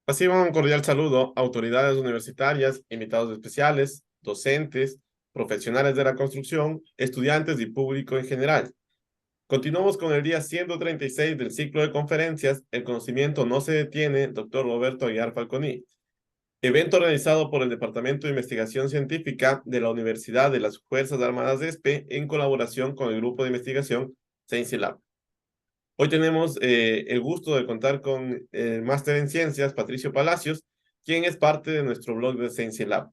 Reciban un cordial saludo a autoridades universitarias, invitados especiales, docentes, profesionales de la construcción, estudiantes y público en general. Continuamos con el día 136 del ciclo de conferencias El conocimiento no se detiene, Dr. Roberto Aguiar Falconi. Evento organizado por el Departamento de Investigación Científica de la Universidad de las Fuerzas Armadas de ESPE en colaboración con el grupo de investigación Science Lab. Hoy tenemos el gusto de contar con el máster en ciencias, Patricio Palacios, quien es parte de nuestro blog de Science Lab.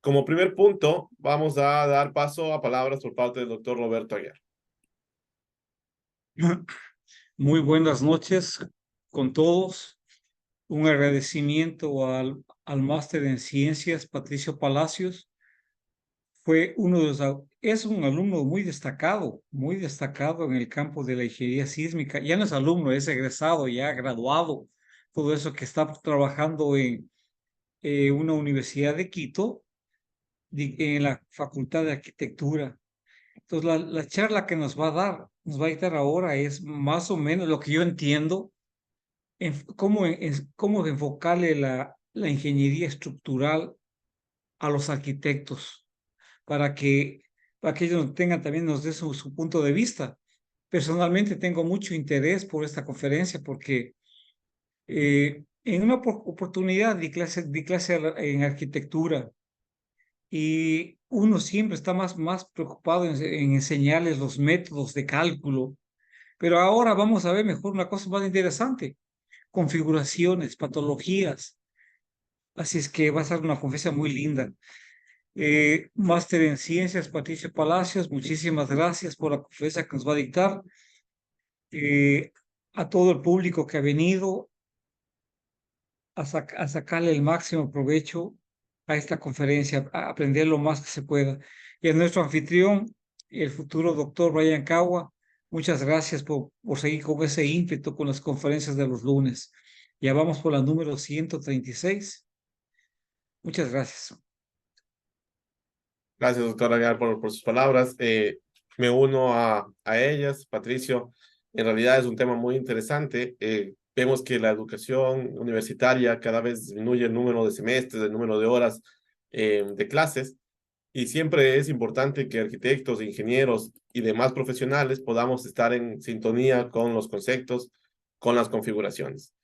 Como primer punto, vamos a dar paso a palabras por parte del doctor Roberto Aguiar. Muy buenas noches con todos. Un agradecimiento al máster en ciencias, Patricio Palacios. Es un alumno muy destacado en el campo de la ingeniería sísmica. Ya no es alumno, es egresado, ya graduado. Todo eso que está trabajando en una universidad de Quito, en la Facultad de Arquitectura. Entonces, la charla que nos va a dictar ahora es más o menos lo que yo entiendo cómo enfocarle la ingeniería estructural a los arquitectos para que, para que ellos tengan también, nos dé su punto de vista. Personalmente tengo mucho interés por esta conferencia porque en una oportunidad di clase en arquitectura y uno siempre está más preocupado en enseñarles los métodos de cálculo, pero ahora vamos a ver mejor una cosa más interesante: configuraciones, patologías. Así es que va a ser una conferencia muy linda. Máster en Ciencias, Patricio Palacios, muchísimas gracias por la conferencia que nos va a dictar. A todo el público que ha venido a sacarle el máximo provecho a esta conferencia, a aprender lo más que se pueda. Y a nuestro anfitrión, el futuro doctor Brian Cagua, muchas gracias por seguir con ese ímpetu con las conferencias de los lunes. Ya vamos por la número 136. Muchas gracias. Gracias, doctor Aguiar, por sus palabras. Me uno a ellas, Patricio. En realidad es un tema muy interesante. Vemos que la educación universitaria cada vez disminuye el número de semestres, el número de horas de clases, y siempre es importante que arquitectos, ingenieros y demás profesionales podamos estar en sintonía con los conceptos, con las configuraciones.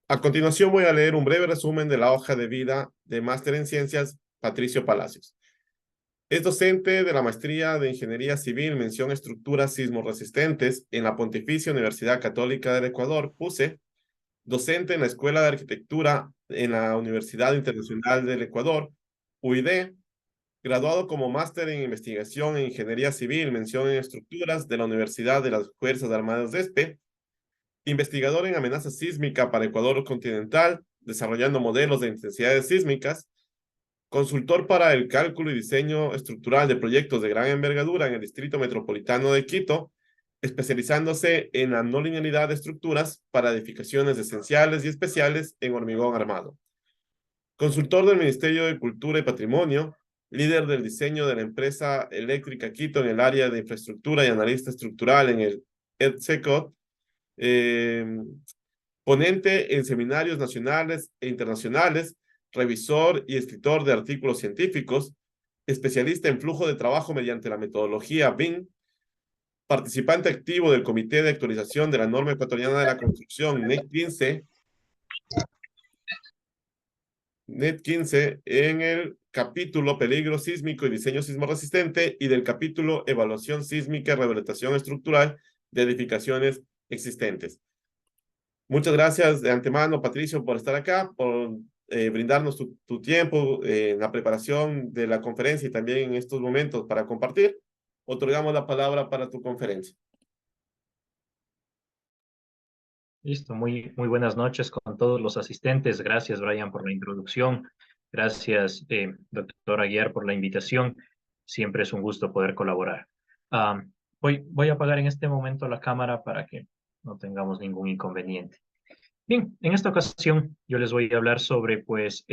A continuación voy a leer un breve resumen de la hoja de vida de Máster en Ciencias, Patricio Palacios. Es docente de la Maestría de Ingeniería Civil, mención Estructuras Sismorresistentes en la Pontificia Universidad Católica del Ecuador, PUCE, docente en la Escuela de Arquitectura en la Universidad Internacional del Ecuador, UID, graduado como máster en Investigación en Ingeniería Civil, mención en Estructuras de la Universidad de las Fuerzas Armadas de ESPE, investigador en amenaza sísmica para Ecuador continental, desarrollando modelos de intensidades sísmicas, consultor para el cálculo y diseño estructural de proyectos de gran envergadura en el Distrito Metropolitano de Quito, especializándose en la no linealidad de estructuras para edificaciones esenciales y especiales en hormigón armado. Consultor del Ministerio de Cultura y Patrimonio, líder del diseño de la empresa eléctrica Quito en el área de infraestructura y analista estructural en el EDSECOT, eh, ponente en seminarios nacionales e internacionales, revisor y escritor de artículos científicos, especialista en flujo de trabajo mediante la metodología BIM, participante activo del Comité de Actualización de la Norma Ecuatoriana de la Construcción, NET 15, en el capítulo Peligro sísmico y diseño sismo resistente y del capítulo Evaluación sísmica y rehabilitación estructural de edificaciones existentes. Muchas gracias de antemano, Patricio, por estar acá, por brindarnos tu tiempo en la preparación de la conferencia y también en estos momentos para compartir. Otorgamos la palabra para tu conferencia. Listo, muy buenas noches con todos los asistentes. Gracias, Brian, por la introducción. Gracias, doctor Aguiar, por la invitación. Siempre es un gusto poder colaborar. Voy a apagar en este momento la cámara para que no tengamos ningún inconveniente. Bien, en esta ocasión yo les voy a hablar sobre, pues,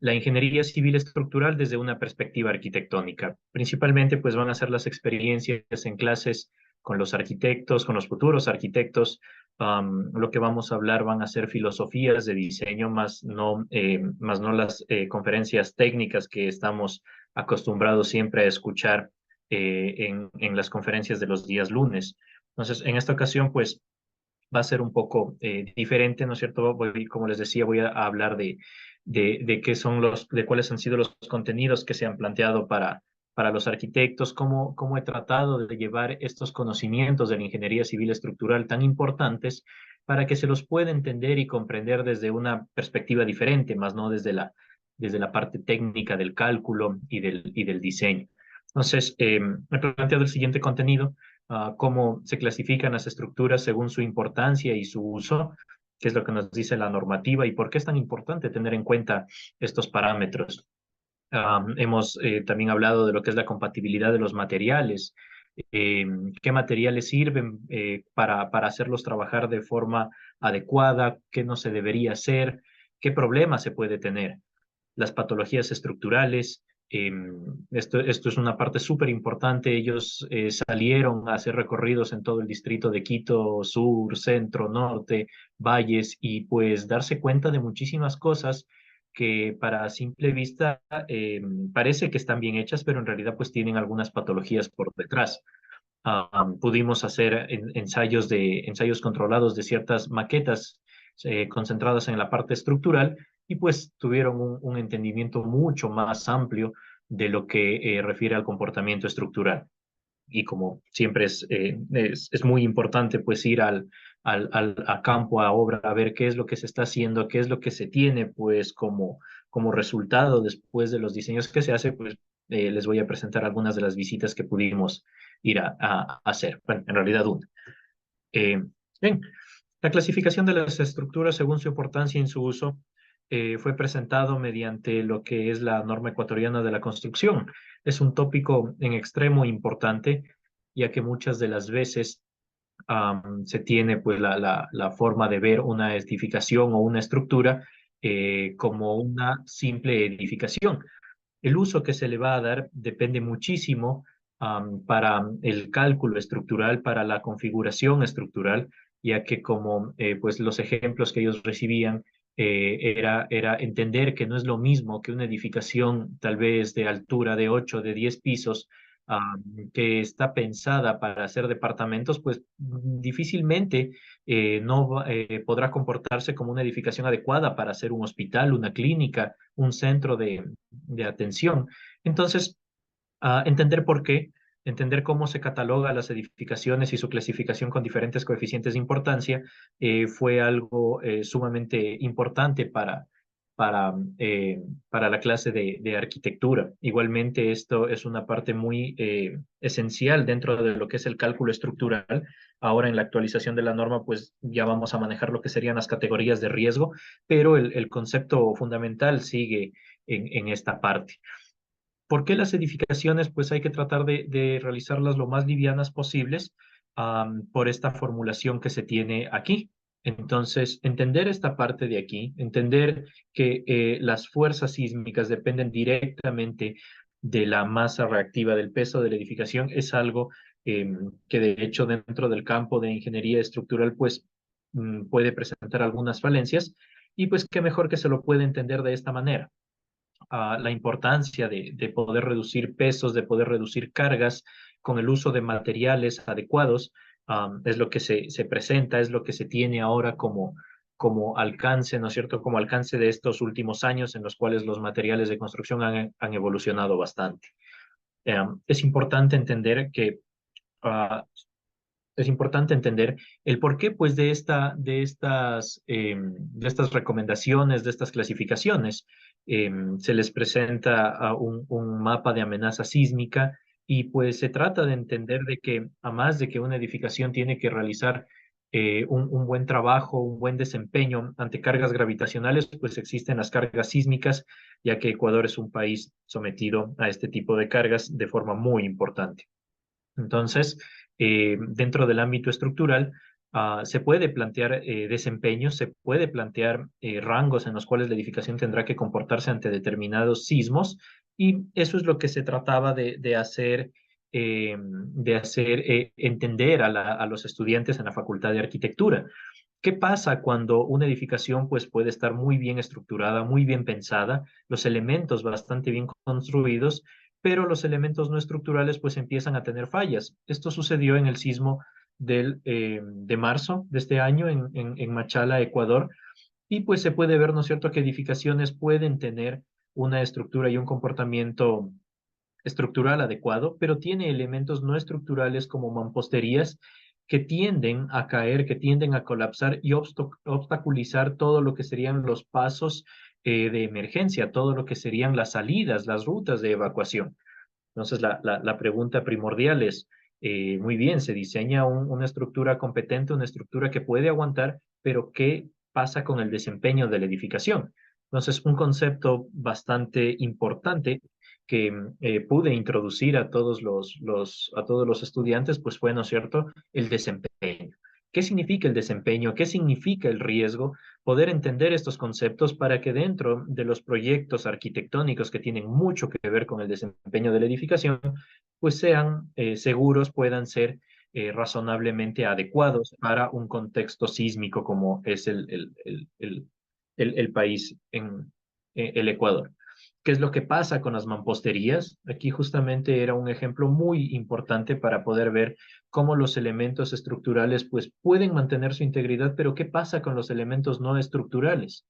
la ingeniería civil estructural desde una perspectiva arquitectónica. Principalmente, pues, van a ser las experiencias en clases con los arquitectos, con los futuros arquitectos, Lo que vamos a hablar van a ser filosofías de diseño, más no las conferencias técnicas que estamos acostumbrados siempre a escuchar en las conferencias de los días lunes. Entonces, en esta ocasión, pues, va a ser un poco diferente, ¿no es cierto? Como les decía, voy a hablar de qué son de cuáles han sido los contenidos que se han planteado para los arquitectos, cómo he tratado de llevar estos conocimientos de la ingeniería civil estructural tan importantes para que se los pueda entender y comprender desde una perspectiva diferente, más no desde la parte técnica del cálculo y del diseño. Entonces, he planteado el siguiente contenido: cómo se clasifican las estructuras según su importancia y su uso, qué es lo que nos dice la normativa y por qué es tan importante tener en cuenta estos parámetros. Hemos también hablado de lo que es la compatibilidad de los materiales, eh, qué materiales sirven para hacerlos trabajar de forma adecuada, qué no se debería hacer, qué problemas se puede tener, las patologías estructurales. Esto es una parte súper importante. Ellos salieron a hacer recorridos en todo el distrito de Quito, sur, centro, norte, valles, y pues darse cuenta de muchísimas cosas que para simple vista parece que están bien hechas, pero en realidad pues tienen algunas patologías por detrás. Pudimos hacer ensayos controlados de ciertas maquetas concentradas en la parte estructural, y pues tuvieron un entendimiento mucho más amplio de lo que refiere al comportamiento estructural. Y como siempre es muy importante pues ir a campo, a obra, a ver qué es lo que se está haciendo, qué es lo que se tiene pues como resultado después de los diseños que se hace, pues les voy a presentar algunas de las visitas que pudimos ir a hacer. Bueno, en realidad una. Eh, Bien, la clasificación de las estructuras según su importancia y en su uso fue presentado mediante lo que es la norma ecuatoriana de la construcción. Es un tópico en extremo importante, ya que muchas de las veces se tiene pues la forma de ver una edificación o una estructura como una simple edificación. El uso que se le va a dar depende muchísimo para el cálculo estructural, para la configuración estructural, ya que como pues los ejemplos que ellos recibían era entender que no es lo mismo que una edificación tal vez de altura de 8, de 10 pisos, que está pensada para hacer departamentos, pues difícilmente no podrá comportarse como una edificación adecuada para hacer un hospital, una clínica, un centro de atención. Entonces, entender por qué, entender cómo se cataloga las edificaciones y su clasificación con diferentes coeficientes de importancia fue algo sumamente importante para la clase de arquitectura. Igualmente, esto es una parte muy esencial dentro de lo que es el cálculo estructural. Ahora en la actualización de la norma, pues ya vamos a manejar lo que serían las categorías de riesgo, pero el concepto fundamental sigue en esta parte. ¿Por qué las edificaciones? Pues hay que tratar de realizarlas lo más livianas posibles por esta formulación que se tiene aquí. Entonces, entender esta parte de aquí, entender que las fuerzas sísmicas dependen directamente de la masa reactiva del peso de la edificación, es algo que de hecho dentro del campo de ingeniería estructural pues puede presentar algunas falencias, y pues qué mejor que se lo puede entender de esta manera. La importancia de poder reducir pesos, de poder reducir cargas con el uso de materiales adecuados, es lo que se presenta, es lo que se tiene ahora como alcance, ¿no es cierto? Como alcance de estos últimos años en los cuales los materiales de construcción han evolucionado bastante. Es importante entender que uh, es importante entender el porqué pues de estas recomendaciones, de estas clasificaciones. Se les presenta un mapa de amenaza sísmica, y pues se trata de entender de que a más de que una edificación tiene que realizar un buen trabajo, un buen desempeño ante cargas gravitacionales, pues existen las cargas sísmicas, ya que Ecuador es un país sometido a este tipo de cargas de forma muy importante. Entonces, dentro del ámbito estructural, se puede plantear desempeños, se puede plantear rangos en los cuales la edificación tendrá que comportarse ante determinados sismos, y eso es lo que se trataba de hacer de hacer entender a los estudiantes en la Facultad de Arquitectura. ¿Qué pasa cuando una edificación pues, puede estar muy bien estructurada, muy bien pensada, los elementos bastante bien construidos, pero los elementos no estructurales pues empiezan a tener fallas? Esto sucedió en el sismo de marzo de este año en Machala, Ecuador, y pues se puede ver, ¿no es cierto?, que edificaciones pueden tener una estructura y un comportamiento estructural adecuado, pero tiene elementos no estructurales como mamposterías que tienden a caer, que tienden a colapsar y obstaculizar todo lo que serían los pasos de emergencia, todo lo que serían las salidas, las rutas de evacuación. Entonces, la pregunta primordial es, muy bien, se diseña una estructura competente, una estructura que puede aguantar, pero ¿qué pasa con el desempeño de la edificación? Entonces, un concepto bastante importante que pude introducir a todos a todos los estudiantes, pues fue, ¿no es cierto?, el desempeño. ¿Qué significa el desempeño? ¿Qué significa el riesgo? Poder entender estos conceptos para que dentro de los proyectos arquitectónicos que tienen mucho que ver con el desempeño de la edificación, pues sean seguros, puedan ser razonablemente adecuados para un contexto sísmico como es el país en el Ecuador. ¿Qué es lo que pasa con las mamposterías? Aquí justamente era un ejemplo muy importante para poder ver cómo los elementos estructurales pues pueden mantener su integridad, pero ¿qué pasa con los elementos no estructurales?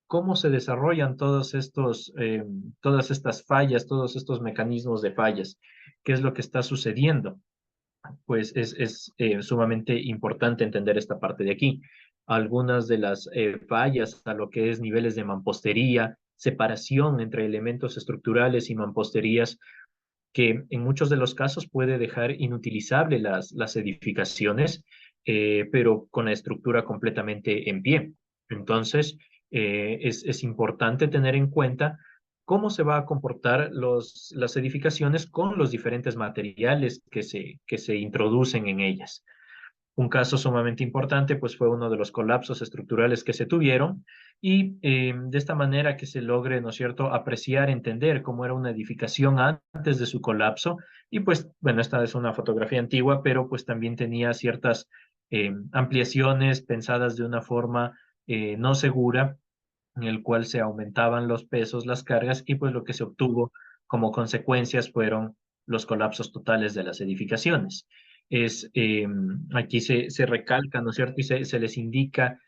¿Cómo se desarrollan todas estas fallas, todos estos mecanismos de fallas? ¿Qué es lo que está sucediendo? Pues es sumamente importante entender esta parte de aquí. Algunas de las fallas a lo que es niveles de mampostería, separación entre elementos estructurales y mamposterías, que en muchos de los casos puede dejar inutilizable las edificaciones, pero con la estructura completamente en pie. Entonces, es importante tener en cuenta cómo se va a comportar las edificaciones con los diferentes materiales que se introducen en ellas. Un caso sumamente importante, pues fue uno de los colapsos estructurales que se tuvieron y de esta manera que se logre, ¿no es cierto?, apreciar, entender cómo era una edificación antes de su colapso. Y pues, bueno, esta es una fotografía antigua, pero pues también tenía ciertas ampliaciones pensadas de una forma no segura, en el cual se aumentaban los pesos, las cargas, y pues lo que se obtuvo como consecuencias fueron los colapsos totales de las edificaciones. Aquí se recalca, ¿no es cierto? Y se les indica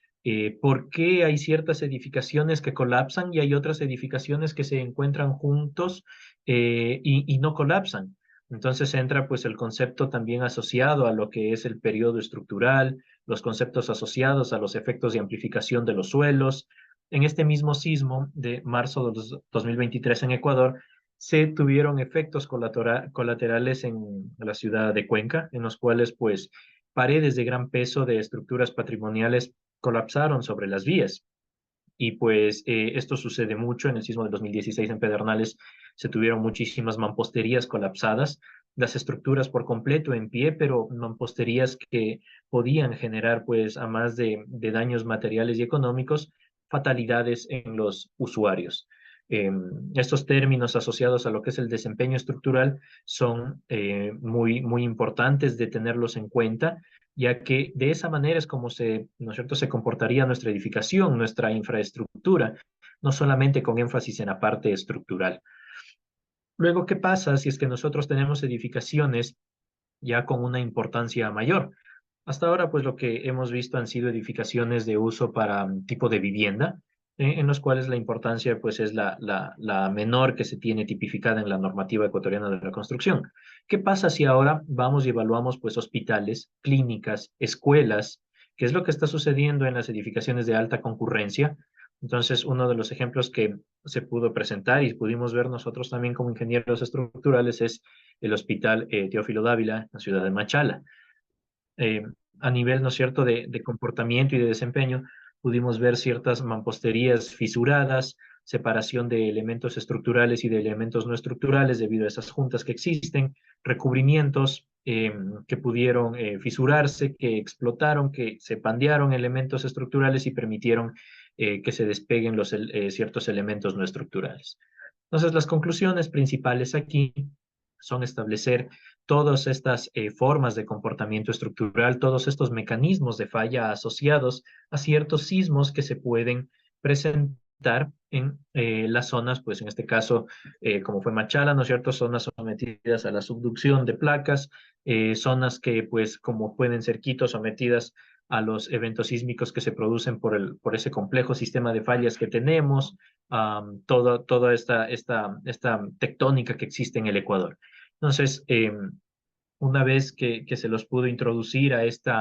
por qué hay ciertas edificaciones que colapsan y hay otras edificaciones que se encuentran juntos y no colapsan. Entonces entra pues el concepto también asociado a lo que es el periodo estructural, los conceptos asociados a los efectos de amplificación de los suelos. En este mismo sismo de marzo de 2023 en Ecuador, se tuvieron efectos colaterales en la ciudad de Cuenca, en los cuales, pues, paredes de gran peso de estructuras patrimoniales colapsaron sobre las vías. Y pues esto sucede mucho en el sismo de 2016 en Pedernales, se tuvieron muchísimas mamposterías colapsadas, las estructuras por completo en pie, pero mamposterías que podían generar pues a más de daños materiales y económicos, fatalidades en los usuarios. Estos términos asociados a lo que es el desempeño estructural son muy importantes de tenerlos en cuenta, ya que de esa manera es como ¿no es cierto?, se comportaría nuestra edificación, nuestra infraestructura, no solamente con énfasis en la parte estructural. Luego, ¿qué pasa si es que nosotros tenemos edificaciones ya con una importancia mayor? Hasta ahora, pues lo que hemos visto han sido edificaciones de uso para tipo de vivienda, en los cuales la importancia pues es la menor que se tiene tipificada en la normativa ecuatoriana de la construcción. ¿Qué pasa si ahora vamos y evaluamos pues hospitales, clínicas, escuelas? ¿Qué es lo que está sucediendo en las edificaciones de alta concurrencia? Entonces, uno de los ejemplos que se pudo presentar y pudimos ver nosotros también como ingenieros estructurales es el Hospital Teófilo Dávila, en la ciudad de Machala. eh, a nivel, ¿no es cierto?, de comportamiento y de desempeño, pudimos ver ciertas mamposterías fisuradas, separación de elementos estructurales y de elementos no estructurales debido a esas juntas que existen, recubrimientos que pudieron fisurarse, que explotaron, que se pandearon elementos estructurales y permitieron que se despeguen ciertos elementos no estructurales. Entonces, las conclusiones principales aquí son establecer todas estas formas de comportamiento estructural, todos estos mecanismos de falla asociados a ciertos sismos que se pueden presentar en las zonas, pues en este caso, como fue Machala, ¿no es cierto? Zonas sometidas a la subducción de placas, zonas que, pues, como pueden ser Quito, sometidas a los eventos sísmicos que se producen por ese complejo sistema de fallas que tenemos, toda esta tectónica que existe en el Ecuador. Entonces, una vez que se los pudo introducir a este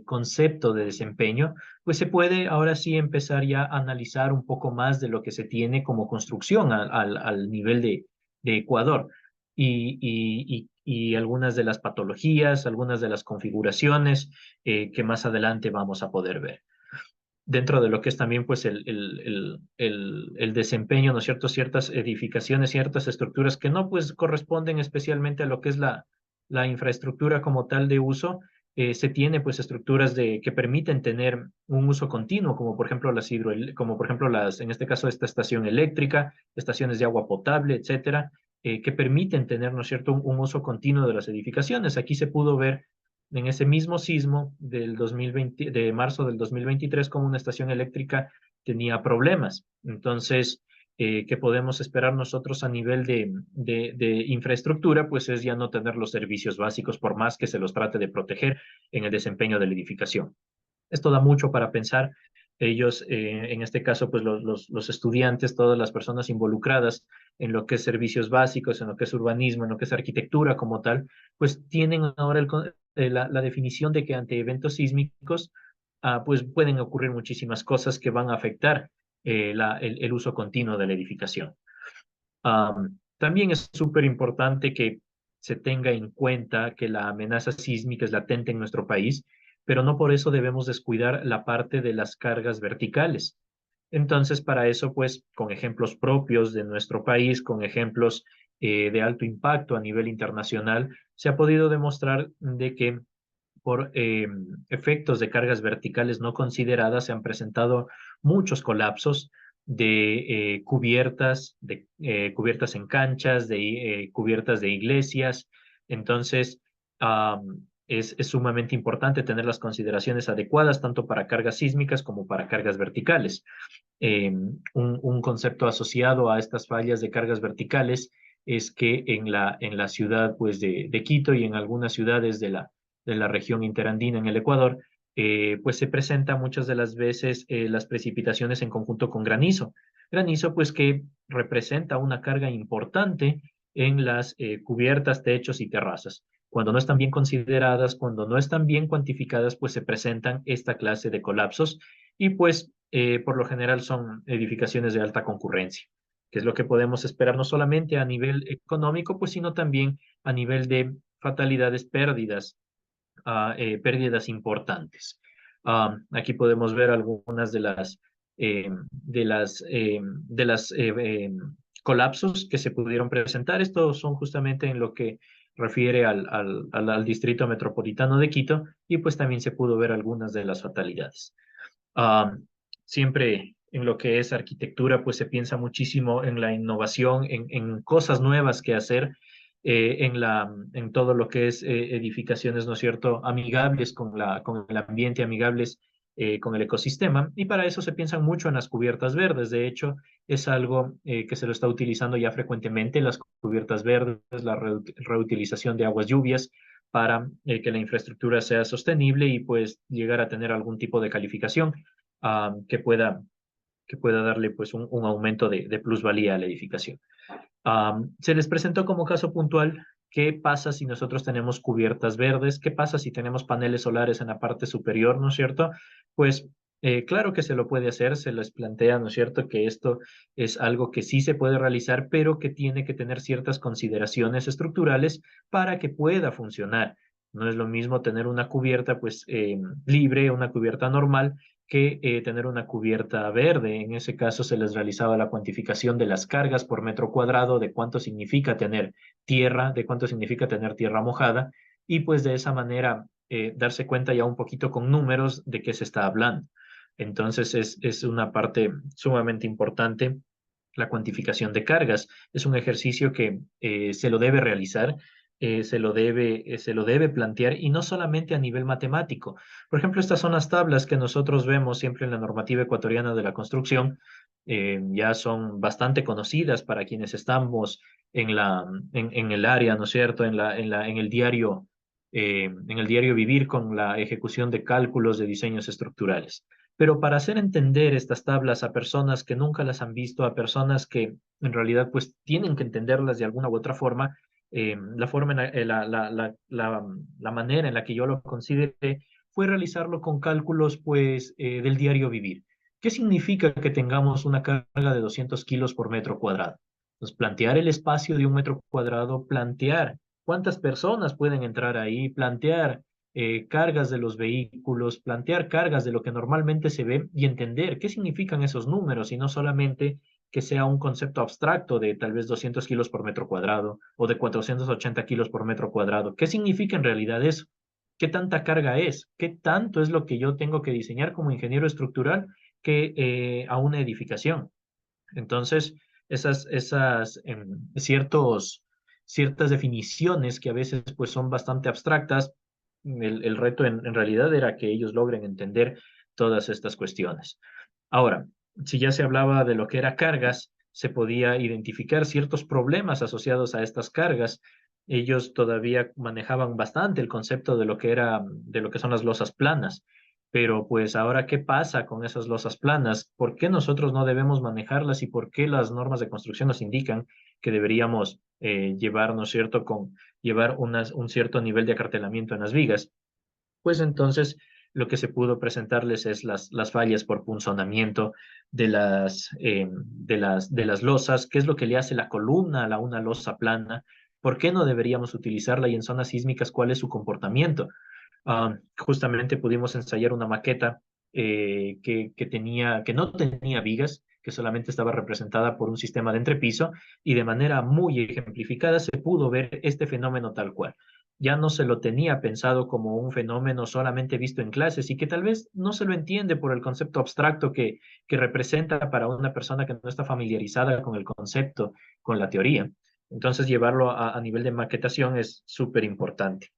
concepto de desempeño, pues se puede ahora sí empezar ya a analizar un poco más de lo que se tiene como construcción al nivel de Ecuador y algunas de las patologías, algunas de las configuraciones que más adelante vamos a poder ver dentro de lo que es también pues el desempeño, ¿no es cierto? Ciertas edificaciones, ciertas estructuras que no pues corresponden especialmente a lo que es la infraestructura como tal de uso. Se tiene pues estructuras que permiten tener un uso continuo, como por ejemplo como por ejemplo en este caso esta estación eléctrica, estaciones de agua potable, etcétera, que permiten tener, ¿no es cierto?, un uso continuo de las edificaciones. Aquí se pudo ver en ese mismo sismo del 2020, de marzo del 2023, como una estación eléctrica tenía problemas. Entonces, ¿qué podemos esperar nosotros a nivel de infraestructura? Pues es ya no tener los servicios básicos, por más que se los trate de proteger en el desempeño de la edificación. Esto da mucho para pensar. Ellos, en este caso, pues los estudiantes, todas las personas involucradas en lo que es servicios básicos, en lo que es urbanismo, en lo que es arquitectura como tal, pues tienen ahora la definición de que ante eventos sísmicos, pues pueden ocurrir muchísimas cosas que van a afectar el uso continuo de la edificación. También es súper importante que se tenga en cuenta que la amenaza sísmica es latente en nuestro país, pero no por eso debemos descuidar la parte de las cargas verticales. Entonces, para eso, pues, con ejemplos propios de nuestro país, con ejemplos de alto impacto a nivel internacional, se ha podido demostrar de que por efectos de cargas verticales no consideradas se han presentado muchos colapsos de cubiertas en canchas, de cubiertas de iglesias. Entonces, es sumamente importante tener las consideraciones adecuadas tanto para cargas sísmicas como para cargas verticales. Un concepto asociado a estas fallas de cargas verticales es que en la ciudad pues, de Quito y en algunas ciudades de la región interandina en el Ecuador, pues se presenta muchas de las veces las precipitaciones en conjunto con granizo. Granizo pues que representa una carga importante en las cubiertas, techos y terrazas. Cuando no están bien consideradas, cuando no están bien cuantificadas, pues se presentan esta clase de colapsos y pues por lo general son edificaciones de alta concurrencia, que es lo que podemos esperar no solamente a nivel económico, pues sino también a nivel de fatalidades, pérdidas importantes. Aquí podemos ver algunas de las colapsos que se pudieron presentar. Estos son justamente en lo que refiere al Distrito Metropolitano de Quito y pues también se pudo ver algunas de las fatalidades. Siempre en lo que es arquitectura, pues se piensa muchísimo en la innovación, en cosas nuevas que hacer, en todo lo que es edificaciones, ¿no es cierto?, amigables con el ambiente, amigables con el ecosistema, y para eso se piensan mucho en las cubiertas verdes. De hecho, es algo que se lo está utilizando ya frecuentemente, las cubiertas verdes, la reutilización de aguas lluvias, para que la infraestructura sea sostenible y pues llegar a tener algún tipo de calificación que pueda darle pues un aumento de plusvalía a la edificación. Se les presentó como caso puntual qué pasa si nosotros tenemos cubiertas verdes, qué pasa si tenemos paneles solares en la parte superior, ¿no es cierto? Pues claro que se lo puede hacer, se les plantea, ¿no es cierto?, que esto es algo que sí se puede realizar, pero que tiene que tener ciertas consideraciones estructurales para que pueda funcionar. No es lo mismo tener una cubierta pues libre, una cubierta normal, que tener una cubierta verde. En ese caso se les realizaba la cuantificación de las cargas por metro cuadrado, de cuánto significa tener tierra, de cuánto significa tener tierra mojada, y pues de esa manera darse cuenta ya un poquito con números de qué se está hablando. Entonces es una parte sumamente importante la cuantificación de cargas. Es un ejercicio que se lo debe realizar, se lo debe plantear, y no solamente a nivel matemático. Por ejemplo, estas son las tablas que nosotros vemos siempre en la normativa ecuatoriana de la construcción. Ya son bastante conocidas para quienes estamos en el área, ¿no es cierto? En el diario vivir con la ejecución de cálculos de diseños estructurales. Pero para hacer entender estas tablas a personas que nunca las han visto, a personas que en realidad pues tienen que entenderlas de alguna u otra forma, la forma la manera en la que yo lo consideré fue realizarlo con cálculos pues del diario vivir. ¿Qué significa que tengamos una carga de 200 kilos por metro cuadrado? Pues plantear el espacio de un metro cuadrado, plantear cuántas personas pueden entrar ahí, plantear cargas de los vehículos, plantear cargas de lo que normalmente se ve y entender qué significan esos números, y no solamente que sea un concepto abstracto de tal vez 200 kilos por metro cuadrado o de 480 kilos por metro cuadrado. ¿Qué significa en realidad eso? ¿Qué tanta carga es? ¿Qué tanto es lo que yo tengo que diseñar como ingeniero estructural a una edificación? Entonces, ciertas definiciones que a veces pues son bastante abstractas, el reto en realidad era que ellos logren entender todas estas cuestiones. Ahora, si ya se hablaba de lo que era cargas, se podía identificar ciertos problemas asociados a estas cargas. Ellos todavía manejaban bastante el concepto de lo que son las losas planas. Pero pues ahora, ¿qué pasa con esas losas planas? ¿Por qué nosotros no debemos manejarlas y por qué las normas de construcción nos indican que deberíamos llevar, ¿no es cierto?, llevar un cierto nivel de acartelamiento en las vigas? Pues entonces lo que se pudo presentarles es las fallas por punzonamiento de las losas, qué es lo que le hace la columna a una losa plana, por qué no deberíamos utilizarla, y en zonas sísmicas cuál es su comportamiento. Justamente pudimos ensayar una maqueta que no tenía vigas, que solamente estaba representada por un sistema de entrepiso, y de manera muy ejemplificada se pudo ver este fenómeno tal cual. Ya no se lo tenía pensado como un fenómeno solamente visto en clases, y que tal vez no se lo entiende por el concepto abstracto que representa para una persona que no está familiarizada con el concepto, con la teoría. Entonces, llevarlo a nivel de maquetación es súper importante.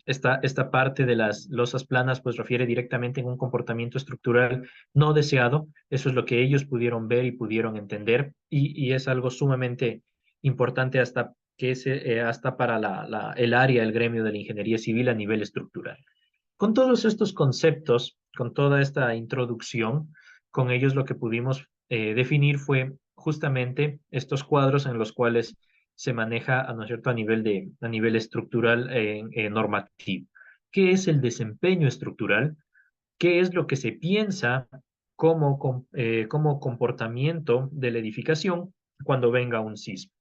Esta parte de las losas planas pues refiere directamente en un comportamiento estructural no deseado. Eso es lo que ellos pudieron ver y pudieron entender, y es algo sumamente importante hasta para el área, el gremio de la ingeniería civil a nivel estructural. Con todos estos conceptos, con toda esta introducción, con ellos lo que pudimos definir fue justamente estos cuadros en los cuales se maneja, ¿no es cierto?, a nivel estructural normativo. ¿Qué es el desempeño estructural? ¿Qué es lo que se piensa como comportamiento de la edificación cuando venga un sismo?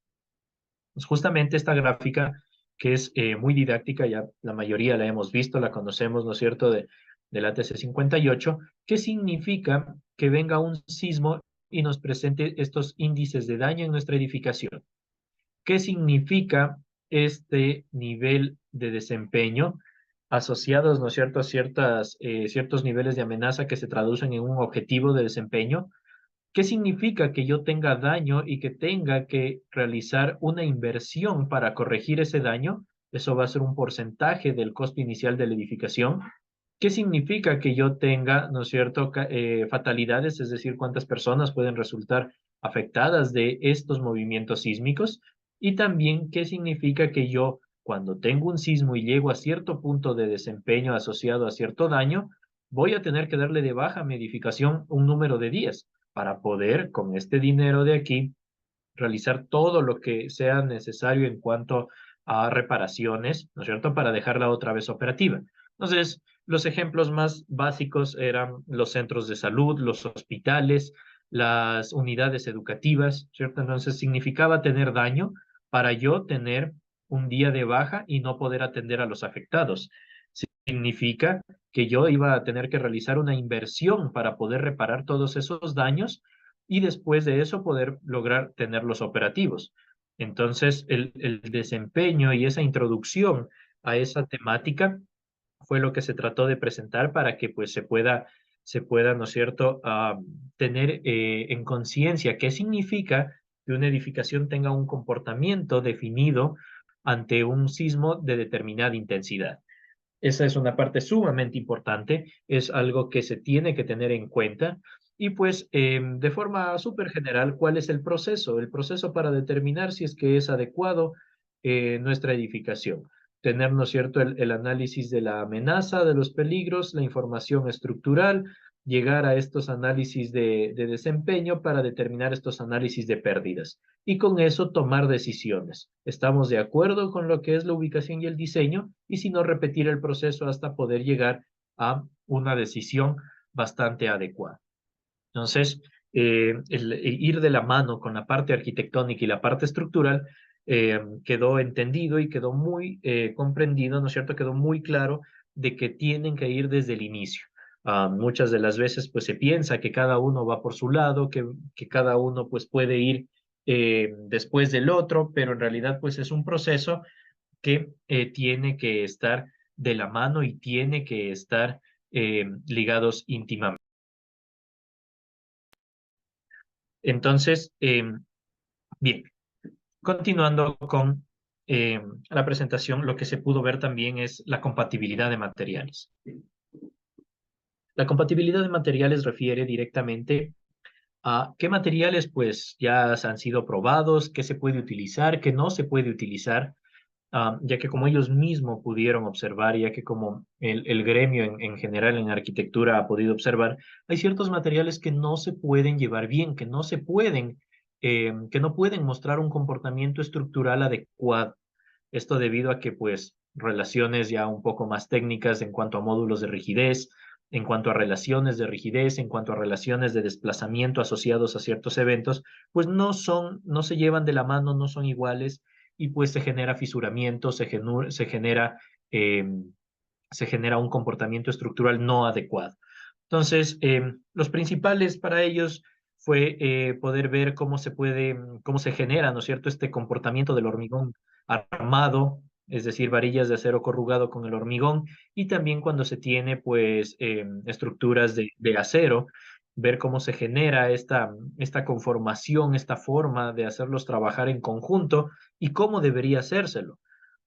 Pues justamente esta gráfica, que es muy didáctica, ya la mayoría la hemos visto, la conocemos, ¿no es cierto?, del ATC 58. ¿Qué significa que venga un sismo y nos presente estos índices de daño en nuestra edificación? ¿Qué significa este nivel de desempeño asociados, ¿no es cierto?, a ciertos niveles de amenaza que se traducen en un objetivo de desempeño? ¿Qué significa que yo tenga daño y que tenga que realizar una inversión para corregir ese daño? Eso va a ser un porcentaje del costo inicial de la edificación. ¿Qué significa que yo tenga, ¿no es cierto?, fatalidades, es decir, cuántas personas pueden resultar afectadas de estos movimientos sísmicos? Y también, ¿qué significa que yo, cuando tengo un sismo y llego a cierto punto de desempeño asociado a cierto daño, voy a tener que darle de baja a mi edificación un número de días para poder, con este dinero de aquí, realizar todo lo que sea necesario en cuanto a reparaciones, ¿no es cierto?, para dejarla otra vez operativa? Entonces, los ejemplos más básicos eran los centros de salud, los hospitales, las unidades educativas, ¿cierto? Entonces, significaba tener daño para yo tener un día de baja y no poder atender a los afectados. Significa que yo iba a tener que realizar una inversión para poder reparar todos esos daños, y después de eso poder lograr tenerlos operativos. Entonces, el desempeño y esa introducción a esa temática fue lo que se trató de presentar para que pues se pueda se pueda, ¿no es cierto?, tener en conciencia qué significa que una edificación tenga un comportamiento definido ante un sismo de determinada intensidad. Esa es una parte sumamente importante, es algo que se tiene que tener en cuenta. Y pues, de forma súper general, ¿cuál es el proceso? El proceso para determinar si es que es adecuado nuestra edificación. Tener, ¿no es cierto?, el análisis de la amenaza, de los peligros, la información estructural, llegar a estos análisis de desempeño para determinar estos análisis de pérdidas. Y con eso tomar decisiones. ¿Estamos de acuerdo con lo que es la ubicación y el diseño? Y si no, repetir el proceso hasta poder llegar a una decisión bastante adecuada. Entonces, ir de la mano con la parte arquitectónica y la parte estructural quedó entendido y quedó muy comprendido, ¿no es cierto? Quedó muy claro de que tienen que ir desde el inicio. Muchas de las veces pues se piensa que cada uno va por su lado, que cada uno pues puede ir después del otro, pero en realidad pues es un proceso que tiene que estar de la mano y tiene que estar ligados íntimamente. Entonces, bien, continuando con la presentación, lo que se pudo ver también es la compatibilidad de materiales. La compatibilidad de materiales refiere directamente a qué materiales pues ya han sido probados, qué se puede utilizar, qué no se puede utilizar, ya que como ellos mismos pudieron observar, ya que como el gremio en general en arquitectura ha podido observar, hay ciertos materiales que no se pueden llevar bien, que no pueden mostrar un comportamiento estructural adecuado. Esto debido a que, pues, relaciones ya un poco más técnicas en cuanto a módulos de rigidez, en cuanto a relaciones de rigidez, en cuanto a relaciones de desplazamiento asociados a ciertos eventos, pues no se llevan de la mano, no son iguales y pues se genera fisuramiento, eh, se genera un comportamiento estructural no adecuado. Entonces, los principales para ellos fue poder ver cómo se genera, ¿no es cierto?, este comportamiento del hormigón armado, es decir, varillas de acero corrugado con el hormigón, y también cuando se tiene, pues, estructuras de acero, ver cómo se genera esta conformación, esta forma de hacerlos trabajar en conjunto y cómo debería hacérselo.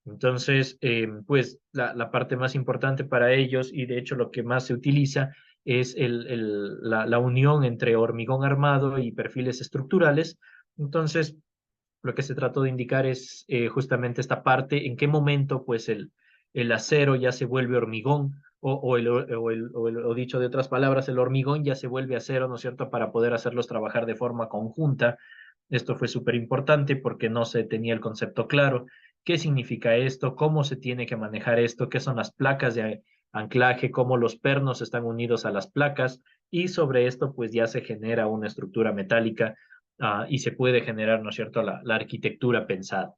Entonces, pues la parte más importante para ellos y de hecho lo que más se utiliza es la unión entre hormigón armado y perfiles estructurales. Entonces, lo que se trató de indicar es justamente esta parte, en qué momento pues el acero ya se vuelve hormigón o dicho de otras palabras, el hormigón ya se vuelve acero, ¿no es cierto?, para poder hacerlos trabajar de forma conjunta. Esto fue súper importante porque no se tenía el concepto claro. ¿Qué significa esto? ¿Cómo se tiene que manejar esto? ¿Qué son las placas de anclaje? ¿Cómo los pernos están unidos a las placas? Y sobre esto pues ya se genera una estructura metálica y se puede generar, ¿no es cierto?, la arquitectura pensada.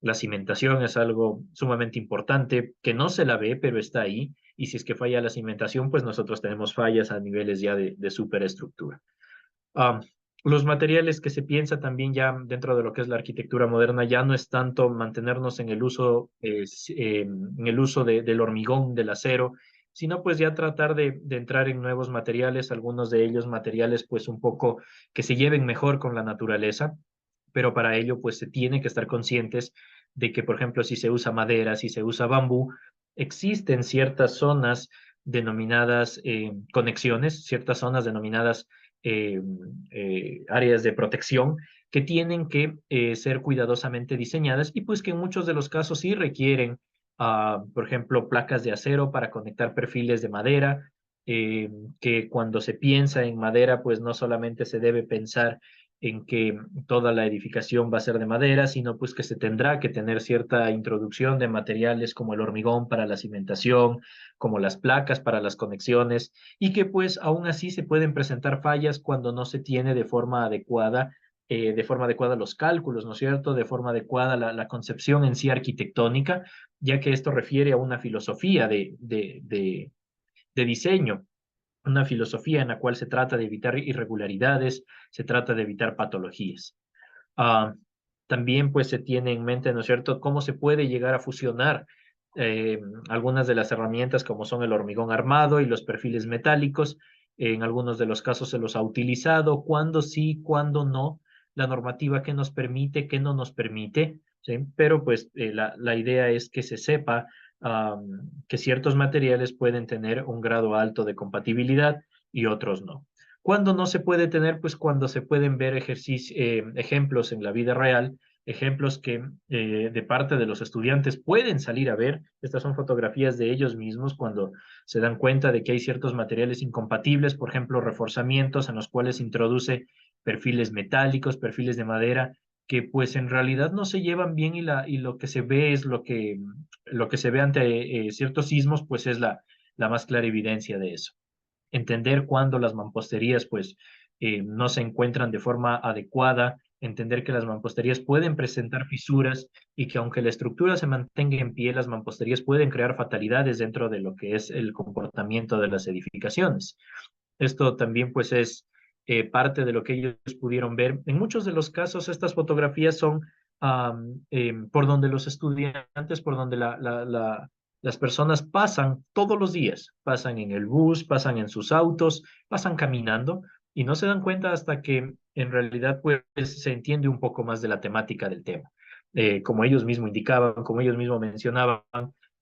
La cimentación es algo sumamente importante que no se la ve, pero está ahí. Y si es que falla la cimentación, pues nosotros tenemos fallas a niveles ya de superestructura. Ah, los materiales que se piensa también ya dentro de lo que es la arquitectura moderna ya no es tanto mantenernos en el uso, del hormigón, del acero, sino pues ya tratar de entrar en nuevos materiales, algunos de ellos materiales pues un poco que se lleven mejor con la naturaleza, pero para ello pues se tiene que estar conscientes de que, por ejemplo, si se usa madera, si se usa bambú, existen ciertas zonas denominadas conexiones, ciertas zonas denominadas eh, áreas de protección que tienen que ser cuidadosamente diseñadas y pues que en muchos de los casos sí requieren, por ejemplo, placas de acero para conectar perfiles de madera, que cuando se piensa en madera, pues no solamente se debe pensar en que toda la edificación va a ser de madera, sino pues que se tendrá que tener cierta introducción de materiales como el hormigón para la cimentación, como las placas para las conexiones, y que pues aún así se pueden presentar fallas cuando no se tiene de forma adecuada los cálculos, ¿no es cierto? De forma adecuada la concepción en sí arquitectónica, ya que esto refiere a una filosofía de diseño, una filosofía en la cual se trata de evitar irregularidades, se trata de evitar patologías. Ah, También pues se tiene en mente, ¿no es cierto?, cómo se puede llegar a fusionar algunas de las herramientas como son el hormigón armado y los perfiles metálicos. En algunos de los casos se los ha utilizado, cuándo sí, cuándo no, la normativa que nos permite, que no nos permite, ¿sí? Pero pues la idea es que se sepa que ciertos materiales pueden tener un grado alto de compatibilidad y otros no. ¿Cuándo no se puede tener? Pues cuando se pueden ver ejemplos en la vida real, ejemplos que de parte de los estudiantes pueden salir a ver. Estas son fotografías de ellos mismos cuando se dan cuenta de que hay ciertos materiales incompatibles, por ejemplo, reforzamientos en los cuales se introduce perfiles metálicos, perfiles de madera, que pues en realidad no se llevan bien y lo que se ve es lo que se ve ante ciertos sismos, pues es la más clara evidencia de eso. Entender cuándo las mamposterías pues no se encuentran de forma adecuada, entender que las mamposterías pueden presentar fisuras y que aunque la estructura se mantenga en pie, las mamposterías pueden crear fatalidades dentro de lo que es el comportamiento de las edificaciones. Esto también pues es parte de lo que ellos pudieron ver. En muchos de los casos estas fotografías son por donde los estudiantes, por donde las personas pasan todos los días, pasan en el bus, pasan en sus autos, pasan caminando y no se dan cuenta hasta que en realidad pues se entiende un poco más de la temática del tema. Como ellos mismos indicaban, como ellos mismos mencionaban,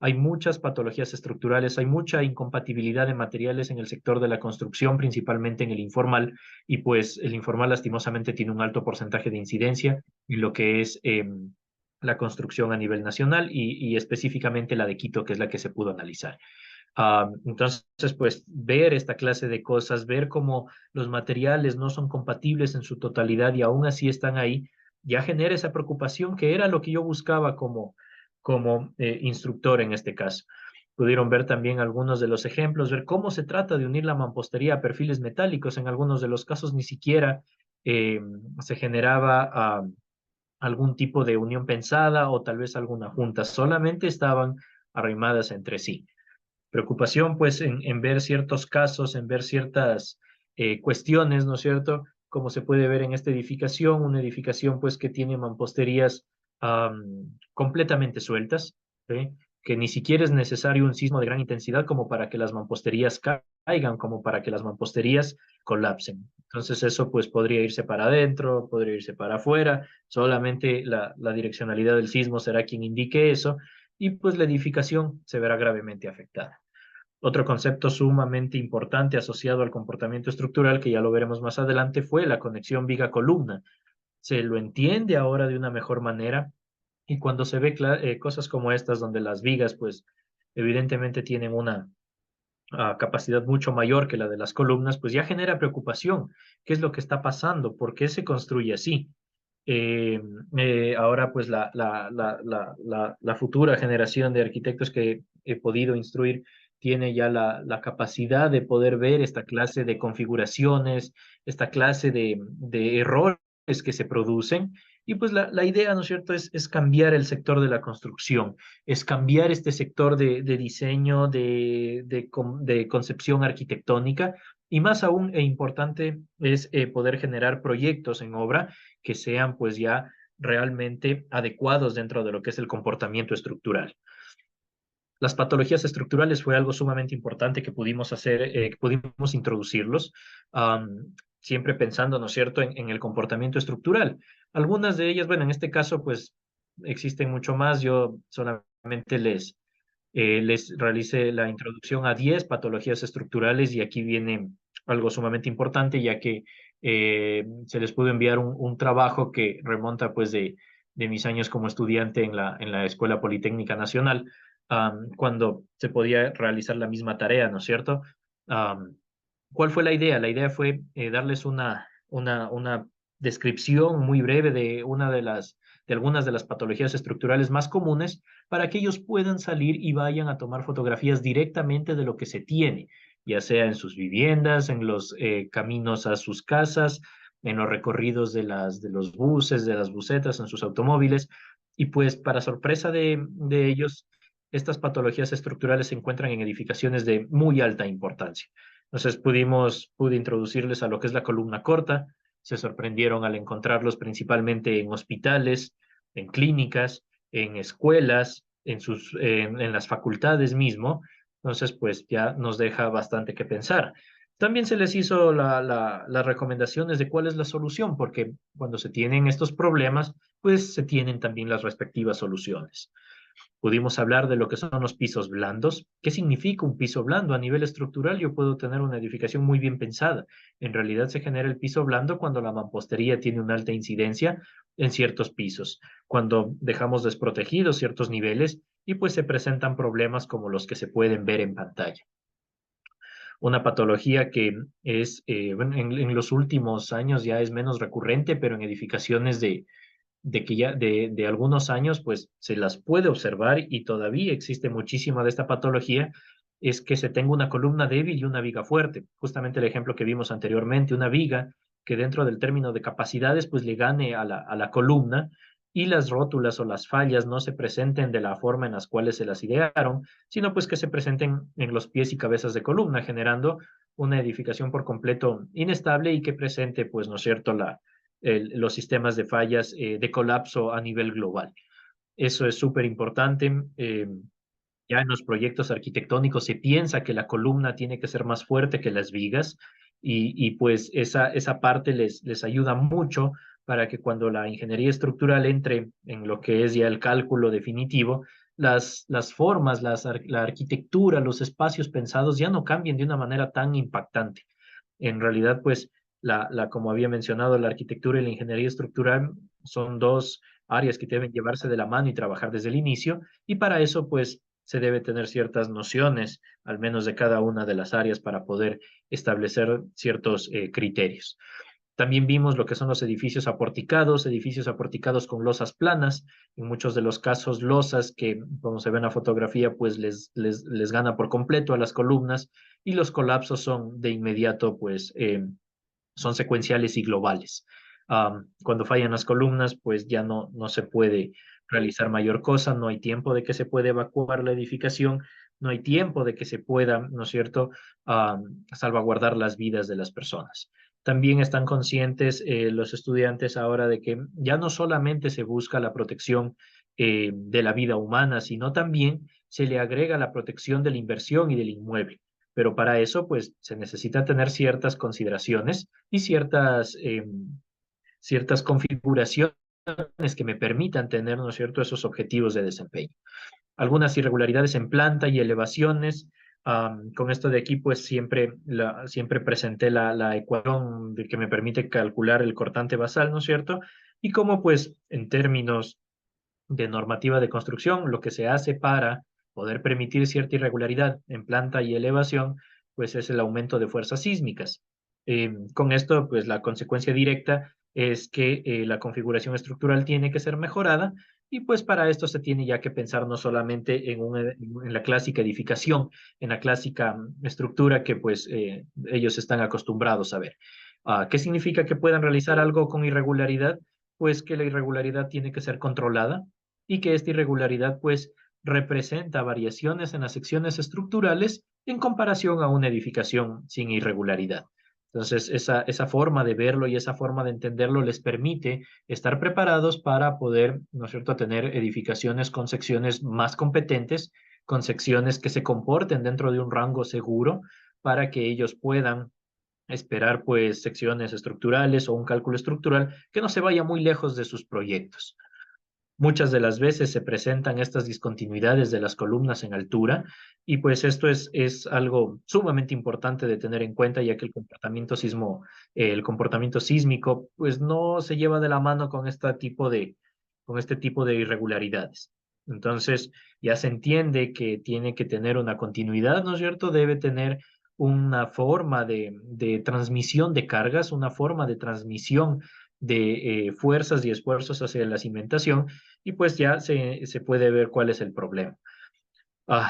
hay muchas patologías estructurales, hay mucha incompatibilidad de materiales en el sector de la construcción, principalmente en el informal, y pues el informal lastimosamente tiene un alto porcentaje de incidencia en lo que es la construcción a nivel nacional y específicamente la de Quito, que es la que se pudo analizar. Entonces, pues ver esta clase de cosas, ver cómo los materiales no son compatibles en su totalidad y aún así están ahí, ya genera esa preocupación que era lo que yo buscaba como instructor en este caso. Pudieron ver también algunos de los ejemplos, ver cómo se trata de unir la mampostería a perfiles metálicos. En algunos de los casos ni siquiera se generaba algún tipo de unión pensada o tal vez alguna junta, solamente estaban arrimadas entre sí. Preocupación pues en ver ciertos casos, en ver ciertas cuestiones, ¿no es cierto? Como se puede ver en esta edificación, una edificación pues que tiene mamposterías completamente sueltas, ¿sí? Que ni siquiera es necesario un sismo de gran intensidad como para que las mamposterías caigan, como para que las mamposterías colapsen. Entonces eso pues podría irse para adentro, podría irse para afuera, solamente la direccionalidad del sismo será quien indique eso y pues la edificación se verá gravemente afectada. Otro concepto sumamente importante asociado al comportamiento estructural, que ya lo veremos más adelante, fue la conexión viga-columna. Se lo entiende ahora de una mejor manera y cuando se ve cosas como estas, donde las vigas, pues evidentemente tienen una capacidad mucho mayor que la de las columnas, pues ya genera preocupación. ¿Qué es lo que está pasando? ¿Por qué se construye así? Ahora, pues la futura generación de arquitectos que he podido instruir tiene ya la capacidad de poder ver esta clase de configuraciones, esta clase de errores que se producen. Y pues la idea, ¿no es cierto?, es cambiar el sector de la construcción, es cambiar este sector de diseño, de concepción arquitectónica, y más aún e importante es poder generar proyectos en obra que sean pues ya realmente adecuados dentro de lo que es el comportamiento estructural. Las patologías estructurales fue algo sumamente importante que pudimos hacer, que pudimos introducirlos, siempre pensando, ¿no es cierto?, en el comportamiento estructural. Algunas de ellas, bueno, en este caso, pues existen mucho más. Yo solamente les realicé la introducción a 10 patologías estructurales y aquí viene algo sumamente importante, ya que se les pudo enviar un trabajo que remonta pues de mis años como estudiante en la Escuela Politécnica Nacional, cuando se podía realizar la misma tarea, ¿no es cierto? ¿Cuál fue la idea? La idea fue darles una descripción muy breve de de algunas de las patologías estructurales más comunes para que ellos puedan salir y vayan a tomar fotografías directamente de lo que se tiene, ya sea en sus viviendas, en los caminos a sus casas, en los recorridos de los buses, de las busetas, en sus automóviles. Y pues para sorpresa de ellos, estas patologías estructurales se encuentran en edificaciones de muy alta importancia. Entonces pude introducirles a lo que es la columna corta. Se sorprendieron al encontrarlos principalmente en hospitales, en clínicas, en escuelas, en las facultades mismo. Entonces, pues ya nos deja bastante que pensar. También se les hizo las recomendaciones de cuál es la solución, porque cuando se tienen estos problemas, pues se tienen también las respectivas soluciones. Pudimos hablar de lo que son los pisos blandos. ¿Qué significa un piso blando? A nivel estructural, yo puedo tener una edificación muy bien pensada. En realidad se genera el piso blando cuando la mampostería tiene una alta incidencia en ciertos pisos, cuando dejamos desprotegidos ciertos niveles y pues se presentan problemas como los que se pueden ver en pantalla. Una patología que es, bueno, en los últimos años ya es menos recurrente, pero en edificaciones de que ya de algunos años, pues se las puede observar y todavía existe muchísima de esta patología, es que se tenga una columna débil y una viga fuerte. Justamente el ejemplo que vimos anteriormente, una viga que dentro del término de capacidades, pues le gane a la columna y las rótulas o las fallas no se presenten de la forma en las cuales se las idearon, sino pues que se presenten en los pies y cabezas de columna, generando una edificación por completo inestable y que presente, pues, ¿no es cierto?, los sistemas de fallas de colapso a nivel global. Eso es súper importante. Ya en los proyectos arquitectónicos se piensa que la columna tiene que ser más fuerte que las vigas y pues esa parte les ayuda mucho para que cuando la ingeniería estructural entre en lo que es ya el cálculo definitivo, las formas, la arquitectura, los espacios pensados ya no cambien de una manera tan impactante. En realidad, pues, como había mencionado, la arquitectura y la ingeniería estructural son dos áreas que deben llevarse de la mano y trabajar desde el inicio, y para eso, pues, se debe tener ciertas nociones, al menos de cada una de las áreas, para poder establecer ciertos criterios. También vimos lo que son los edificios aporticados con losas planas, en muchos de los casos losas que, como se ve en la fotografía, pues les gana por completo a las columnas y los colapsos son de inmediato, pues, son secuenciales y globales. Cuando fallan las columnas, pues ya no se puede realizar mayor cosa, no hay tiempo de que se pueda evacuar la edificación, no hay tiempo de que se pueda, ¿no es cierto?, salvaguardar las vidas de las personas. También están conscientes los estudiantes ahora de que ya no solamente se busca la protección de la vida humana, sino también se le agrega la protección de la inversión y del inmueble. Pero para eso, pues, se necesita tener ciertas consideraciones y ciertas configuraciones que me permitan tener, ¿no es cierto?, esos objetivos de desempeño. Algunas irregularidades en planta y elevaciones. Con esto de aquí, pues, siempre presenté la ecuación que me permite calcular el cortante basal, ¿no es cierto? Y cómo, pues, en términos de normativa de construcción, lo que se hace para poder permitir cierta irregularidad en planta y elevación, pues es el aumento de fuerzas sísmicas. Con esto, pues la consecuencia directa es que la configuración estructural tiene que ser mejorada y pues para esto se tiene ya que pensar no solamente en la clásica edificación, en la clásica estructura que pues ellos están acostumbrados a ver. ¿Qué significa que puedan realizar algo con irregularidad? Pues que la irregularidad tiene que ser controlada y que esta irregularidad pues representa variaciones en las secciones estructurales en comparación a una edificación sin irregularidad. Entonces, esa forma de verlo y esa forma de entenderlo les permite estar preparados para poder, ¿no es cierto?, tener edificaciones con secciones más competentes, con secciones que se comporten dentro de un rango seguro para que ellos puedan esperar pues secciones estructurales o un cálculo estructural que no se vaya muy lejos de sus proyectos. Muchas de las veces se presentan estas discontinuidades de las columnas en altura y pues esto es algo sumamente importante de tener en cuenta ya que el comportamiento sísmico pues no se lleva de la mano con este tipo de irregularidades. Entonces ya se entiende que tiene que tener una continuidad, ¿no es cierto? Debe tener una forma de transmisión de cargas, una forma de transmisión de fuerzas y esfuerzos hacia la cimentación y pues ya se puede ver cuál es el problema.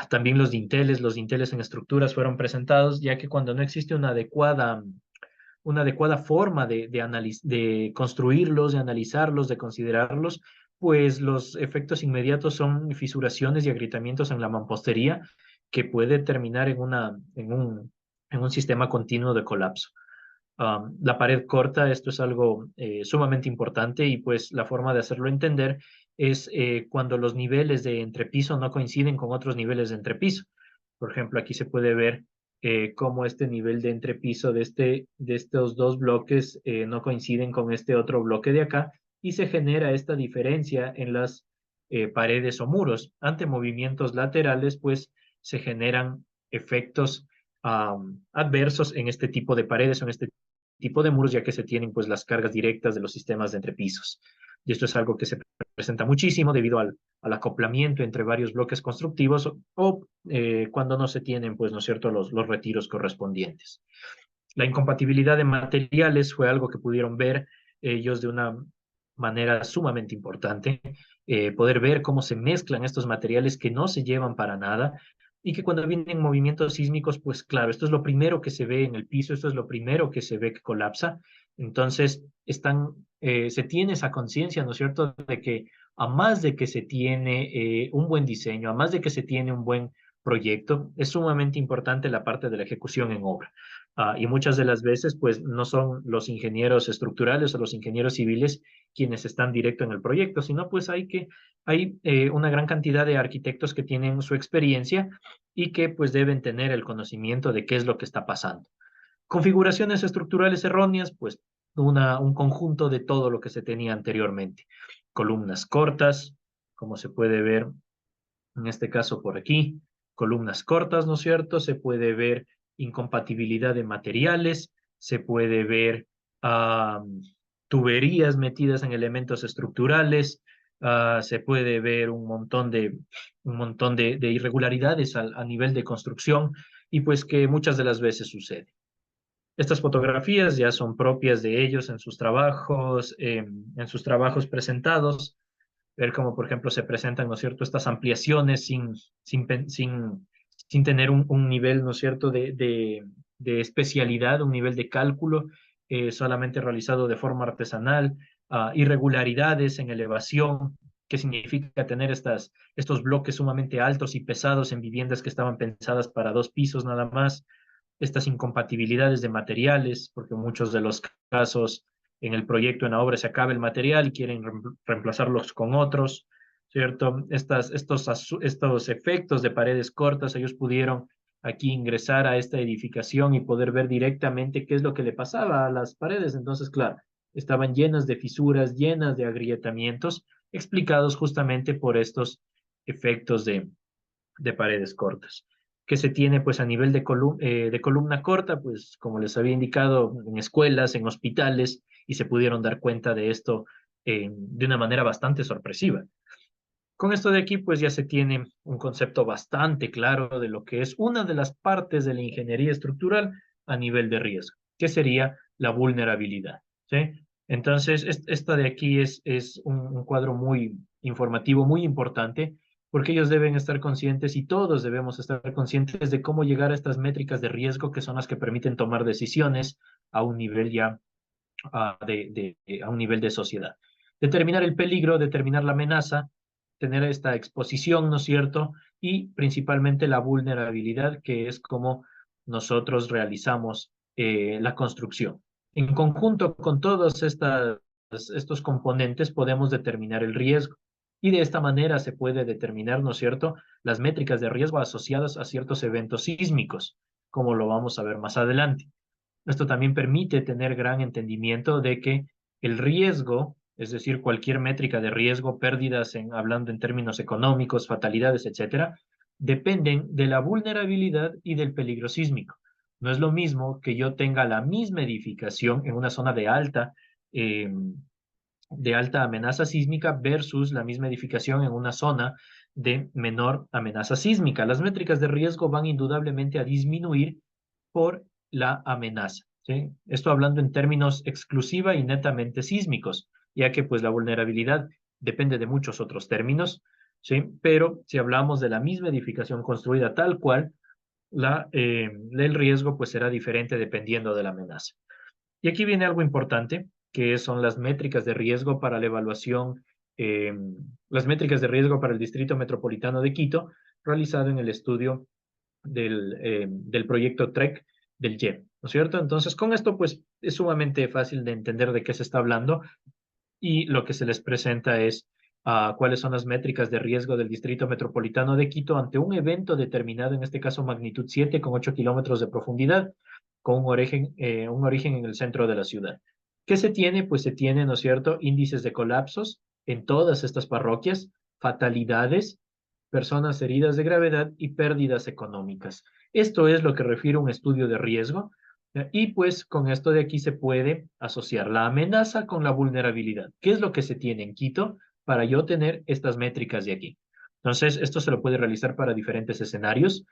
También los dinteles en estructuras fueron presentados, ya que cuando no existe una adecuada forma de construirlos, de analizarlos, de considerarlos, pues los efectos inmediatos son fisuraciones y agrietamientos en la mampostería que puede terminar en un sistema continuo de colapso. La pared corta, esto es algo sumamente importante y pues la forma de hacerlo entender es cuando los niveles de entrepiso no coinciden con otros niveles de entrepiso. Por ejemplo, aquí se puede ver cómo este nivel de entrepiso de estos dos bloques no coinciden con este otro bloque de acá, y se genera esta diferencia en las paredes o muros. Ante movimientos laterales, pues se generan efectos adversos en este tipo de paredes o en este tipo de muros, ya que se tienen pues las cargas directas de los sistemas de entrepisos. Y esto es algo que se presenta muchísimo debido al acoplamiento entre varios bloques constructivos o cuando no se tienen, pues, ¿no es cierto?, los retiros correspondientes. La incompatibilidad de materiales fue algo que pudieron ver ellos de una manera sumamente importante, poder ver cómo se mezclan estos materiales que no se llevan para nada y que cuando vienen movimientos sísmicos, pues claro, esto es lo primero que se ve en el piso, esto es lo primero que se ve que colapsa. Entonces, se tiene esa conciencia, ¿no es cierto?, de que a más de que se tiene un buen diseño, a más de que se tiene un buen proyecto, es sumamente importante la parte de la ejecución en obra. Y muchas de las veces, pues, no son los ingenieros estructurales o los ingenieros civiles quienes están directo en el proyecto, sino pues hay una gran cantidad de arquitectos que tienen su experiencia y que pues deben tener el conocimiento de qué es lo que está pasando. Configuraciones estructurales erróneas, pues un conjunto de todo lo que se tenía anteriormente. Columnas cortas, como se puede ver en este caso por aquí, columnas cortas, ¿no es cierto? Se puede ver incompatibilidad de materiales, se puede ver tuberías metidas en elementos estructurales, se puede ver un montón de irregularidades a nivel de construcción y pues que muchas de las veces sucede. Estas fotografías ya son propias de ellos en sus trabajos presentados, ver cómo, por ejemplo, se presentan, ¿no es cierto?, estas ampliaciones sin tener un nivel, ¿no es cierto?, de especialidad, un nivel de cálculo, solamente realizado de forma artesanal, irregularidades en elevación, que significa tener estos bloques sumamente altos y pesados en viviendas que estaban pensadas para 2 pisos nada más, estas incompatibilidades de materiales, porque muchos de los casos en el proyecto, en la obra, se acaba el material y quieren reemplazarlos con otros, ¿cierto? Estos efectos de paredes cortas, ellos pudieron aquí ingresar a esta edificación y poder ver directamente qué es lo que le pasaba a las paredes. Entonces, claro, estaban llenas de fisuras, llenas de agrietamientos, explicados justamente por estos efectos de paredes cortas. Que se tiene pues a nivel de columna corta, pues como les había indicado, en escuelas, en hospitales, y se pudieron dar cuenta de esto de una manera bastante sorpresiva. Con esto de aquí, pues ya se tiene un concepto bastante claro de lo que es una de las partes de la ingeniería estructural a nivel de riesgo, que sería la vulnerabilidad, ¿sí? Entonces, esta de aquí es un cuadro muy informativo, muy importante, porque ellos deben estar conscientes y todos debemos estar conscientes de cómo llegar a estas métricas de riesgo que son las que permiten tomar decisiones a un nivel ya a un nivel de sociedad. Determinar el peligro, determinar la amenaza, tener esta exposición, ¿no es cierto? Y principalmente la vulnerabilidad, que es como nosotros realizamos la construcción. En conjunto con todos estos componentes podemos determinar el riesgo. Y de esta manera se puede determinar, ¿no es cierto?, las métricas de riesgo asociadas a ciertos eventos sísmicos, como lo vamos a ver más adelante. Esto también permite tener gran entendimiento de que el riesgo, es decir, cualquier métrica de riesgo, pérdidas hablando en términos económicos, fatalidades, etcétera, dependen de la vulnerabilidad y del peligro sísmico. No es lo mismo que yo tenga la misma edificación en una zona eh, de alta amenaza sísmica versus la misma edificación en una zona de menor amenaza sísmica. Las métricas de riesgo van indudablemente a disminuir por la amenaza, ¿sí? Esto hablando en términos exclusiva y netamente sísmicos, ya que pues la vulnerabilidad depende de muchos otros términos, ¿sí? Pero si hablamos de la misma edificación construida tal cual, el riesgo pues será diferente dependiendo de la amenaza. Y aquí viene algo importante, que son las métricas de riesgo para la evaluación, eh, las métricas de riesgo para el Distrito Metropolitano de Quito, realizado en el estudio del proyecto TREC del YEP, ¿no es cierto? Entonces, con esto, pues, es sumamente fácil de entender de qué se está hablando y lo que se les presenta es cuáles son las métricas de riesgo del Distrito Metropolitano de Quito ante un evento determinado, en este caso magnitud 7, con 8 kilómetros de profundidad, con un origen en el centro de la ciudad. ¿Qué se tiene? Pues se tiene, ¿no es cierto?, índices de colapsos en todas estas parroquias, fatalidades, personas heridas de gravedad y pérdidas económicas. Esto es lo que refiere un estudio de riesgo, y pues con esto de aquí se puede asociar la amenaza con la vulnerabilidad. ¿Qué es lo que se tiene en Quito para yo tener estas métricas de aquí? Entonces, esto se lo puede realizar para diferentes escenarios.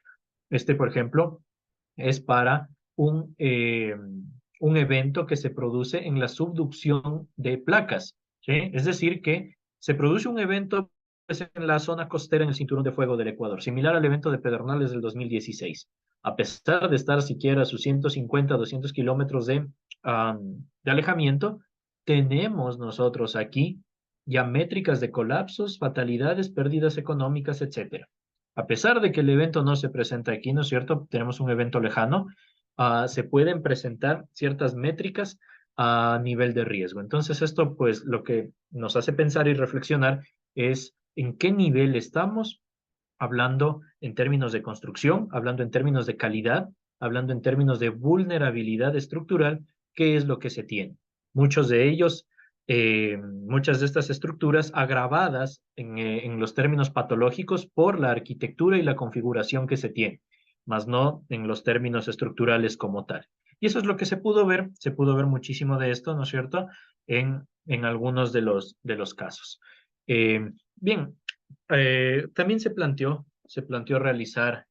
Por ejemplo, es para un evento que se produce en la subducción de placas, ¿sí? Es decir, que se produce un evento pues, en la zona costera en el Cinturón de Fuego del Ecuador, similar al evento de Pedernales del 2016. A pesar de estar siquiera a sus 150, 200 kilómetros de alejamiento, tenemos nosotros aquí ya métricas de colapsos, fatalidades, pérdidas económicas, etcétera. A pesar de que el evento no se presenta aquí, ¿no es cierto? Tenemos un evento lejano, se pueden presentar ciertas métricas a nivel de riesgo. Entonces, esto, pues, lo que nos hace pensar y reflexionar es en qué nivel estamos, hablando en términos de construcción, hablando en términos de calidad, hablando en términos de vulnerabilidad estructural, qué es lo que se tiene. Muchos de ellos, muchas de estas estructuras agravadas en los términos patológicos por la arquitectura y la configuración que se tiene, más no en los términos estructurales como tal. Y eso es lo que se pudo ver muchísimo de esto, ¿no es cierto?, en algunos de los casos. Bien, también se planteó realizar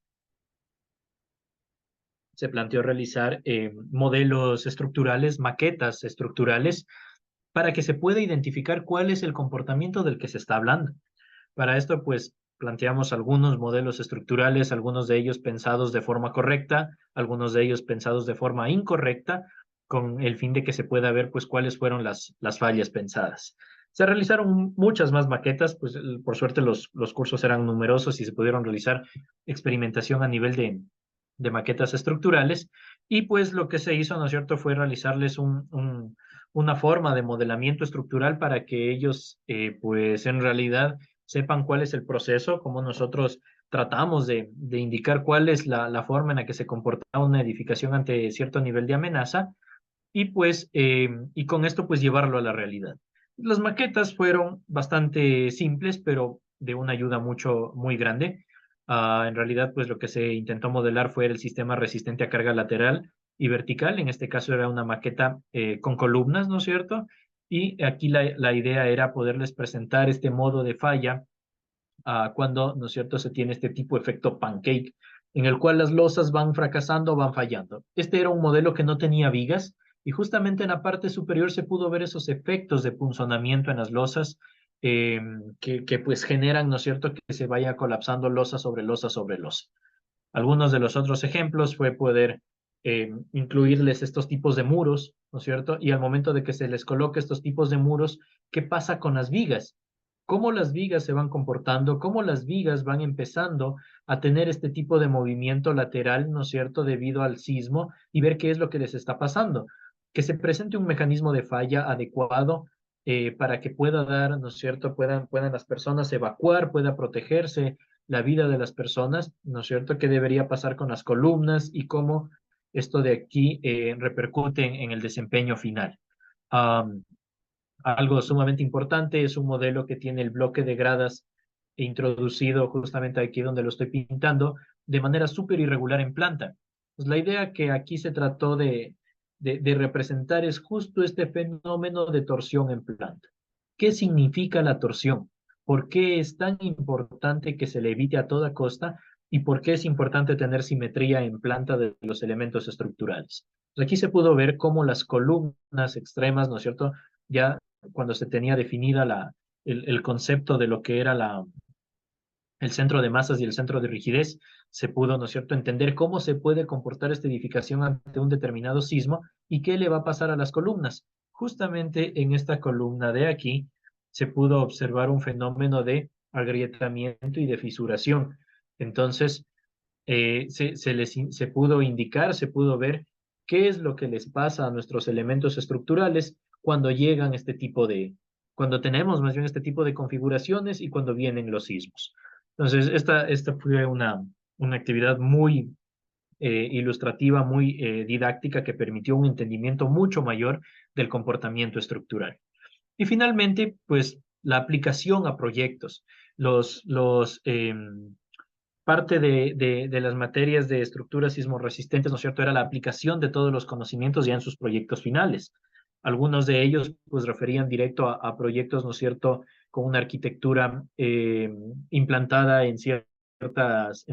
modelos estructurales, maquetas estructurales, para que se pueda identificar cuál es el comportamiento del que se está hablando. Para esto, pues, planteamos algunos modelos estructurales, algunos de ellos pensados de forma correcta, algunos de ellos pensados de forma incorrecta, con el fin de que se pueda ver, pues, cuáles fueron las fallas pensadas. Se realizaron muchas más maquetas, pues, por suerte los cursos eran numerosos y se pudieron realizar experimentación a nivel de maquetas estructurales, y pues lo que se hizo, ¿no es cierto?, fue realizarles una forma de modelamiento estructural para que ellos, pues, en realidad sepan cuál es el proceso, cómo nosotros tratamos de indicar cuál es la forma en la que se comporta una edificación ante cierto nivel de amenaza, y pues, y con esto pues llevarlo a la realidad. Las maquetas fueron bastante simples, pero de una ayuda muy grande. En realidad, pues lo que se intentó modelar fue el sistema resistente a carga lateral y vertical. En este caso era una maqueta con columnas, ¿no es cierto? Y aquí la idea era poderles presentar este modo de falla cuando, ¿no es cierto?, se tiene este tipo de efecto pancake, en el cual las losas van fracasando, van fallando. Este era un modelo que no tenía vigas, y justamente en la parte superior se pudo ver esos efectos de punzonamiento en las losas, que pues generan, ¿no es cierto?, que se vaya colapsando losa sobre losa sobre losa. Algunos de los otros ejemplos fue poder incluirles estos tipos de muros, ¿no es cierto? Y al momento de que se les coloque estos tipos de muros, ¿qué pasa con las vigas? ¿Cómo las vigas se van comportando? ¿Cómo las vigas van empezando a tener este tipo de movimiento lateral, ¿no es cierto?, debido al sismo, y ver qué es lo que les está pasando? Que se presente un mecanismo de falla adecuado para que pueda dar, ¿no es cierto?, puedan las personas evacuar, pueda protegerse la vida de las personas, ¿no es cierto?, qué debería pasar con las columnas y cómo esto de aquí repercute en el desempeño final. Algo sumamente importante es un modelo que tiene el bloque de gradas introducido justamente aquí donde lo estoy pintando de manera súper irregular en planta. Pues la idea que aquí se trató de representar es justo este fenómeno de torsión en planta. ¿Qué significa la torsión? ¿Por qué es tan importante que se le evite a toda costa? ¿Y por qué es importante tener simetría en planta de los elementos estructurales? Pues aquí se pudo ver cómo las columnas extremas, ¿no es cierto?, ya cuando se tenía definida el concepto de lo que era el centro de masas y el centro de rigidez, se pudo, ¿no es cierto?, entender cómo se puede comportar esta edificación ante un determinado sismo y qué le va a pasar a las columnas. Justamente en esta columna de aquí se pudo observar un fenómeno de agrietamiento y de fisuración. Entonces, se pudo indicar, se pudo ver qué es lo que les pasa a nuestros elementos estructurales cuando llegan este tipo cuando tenemos más bien este tipo de configuraciones y cuando vienen los sismos. Entonces, esta fue una actividad muy ilustrativa, muy didáctica, que permitió un entendimiento mucho mayor del comportamiento estructural. Y finalmente, pues la aplicación a proyectos. Parte de las materias de estructuras sismorresistentes, ¿no es cierto?, era la aplicación de todos los conocimientos ya en sus proyectos finales. Algunos de ellos, pues, referían directo a proyectos, ¿no es cierto?, con una arquitectura implantada en ciertas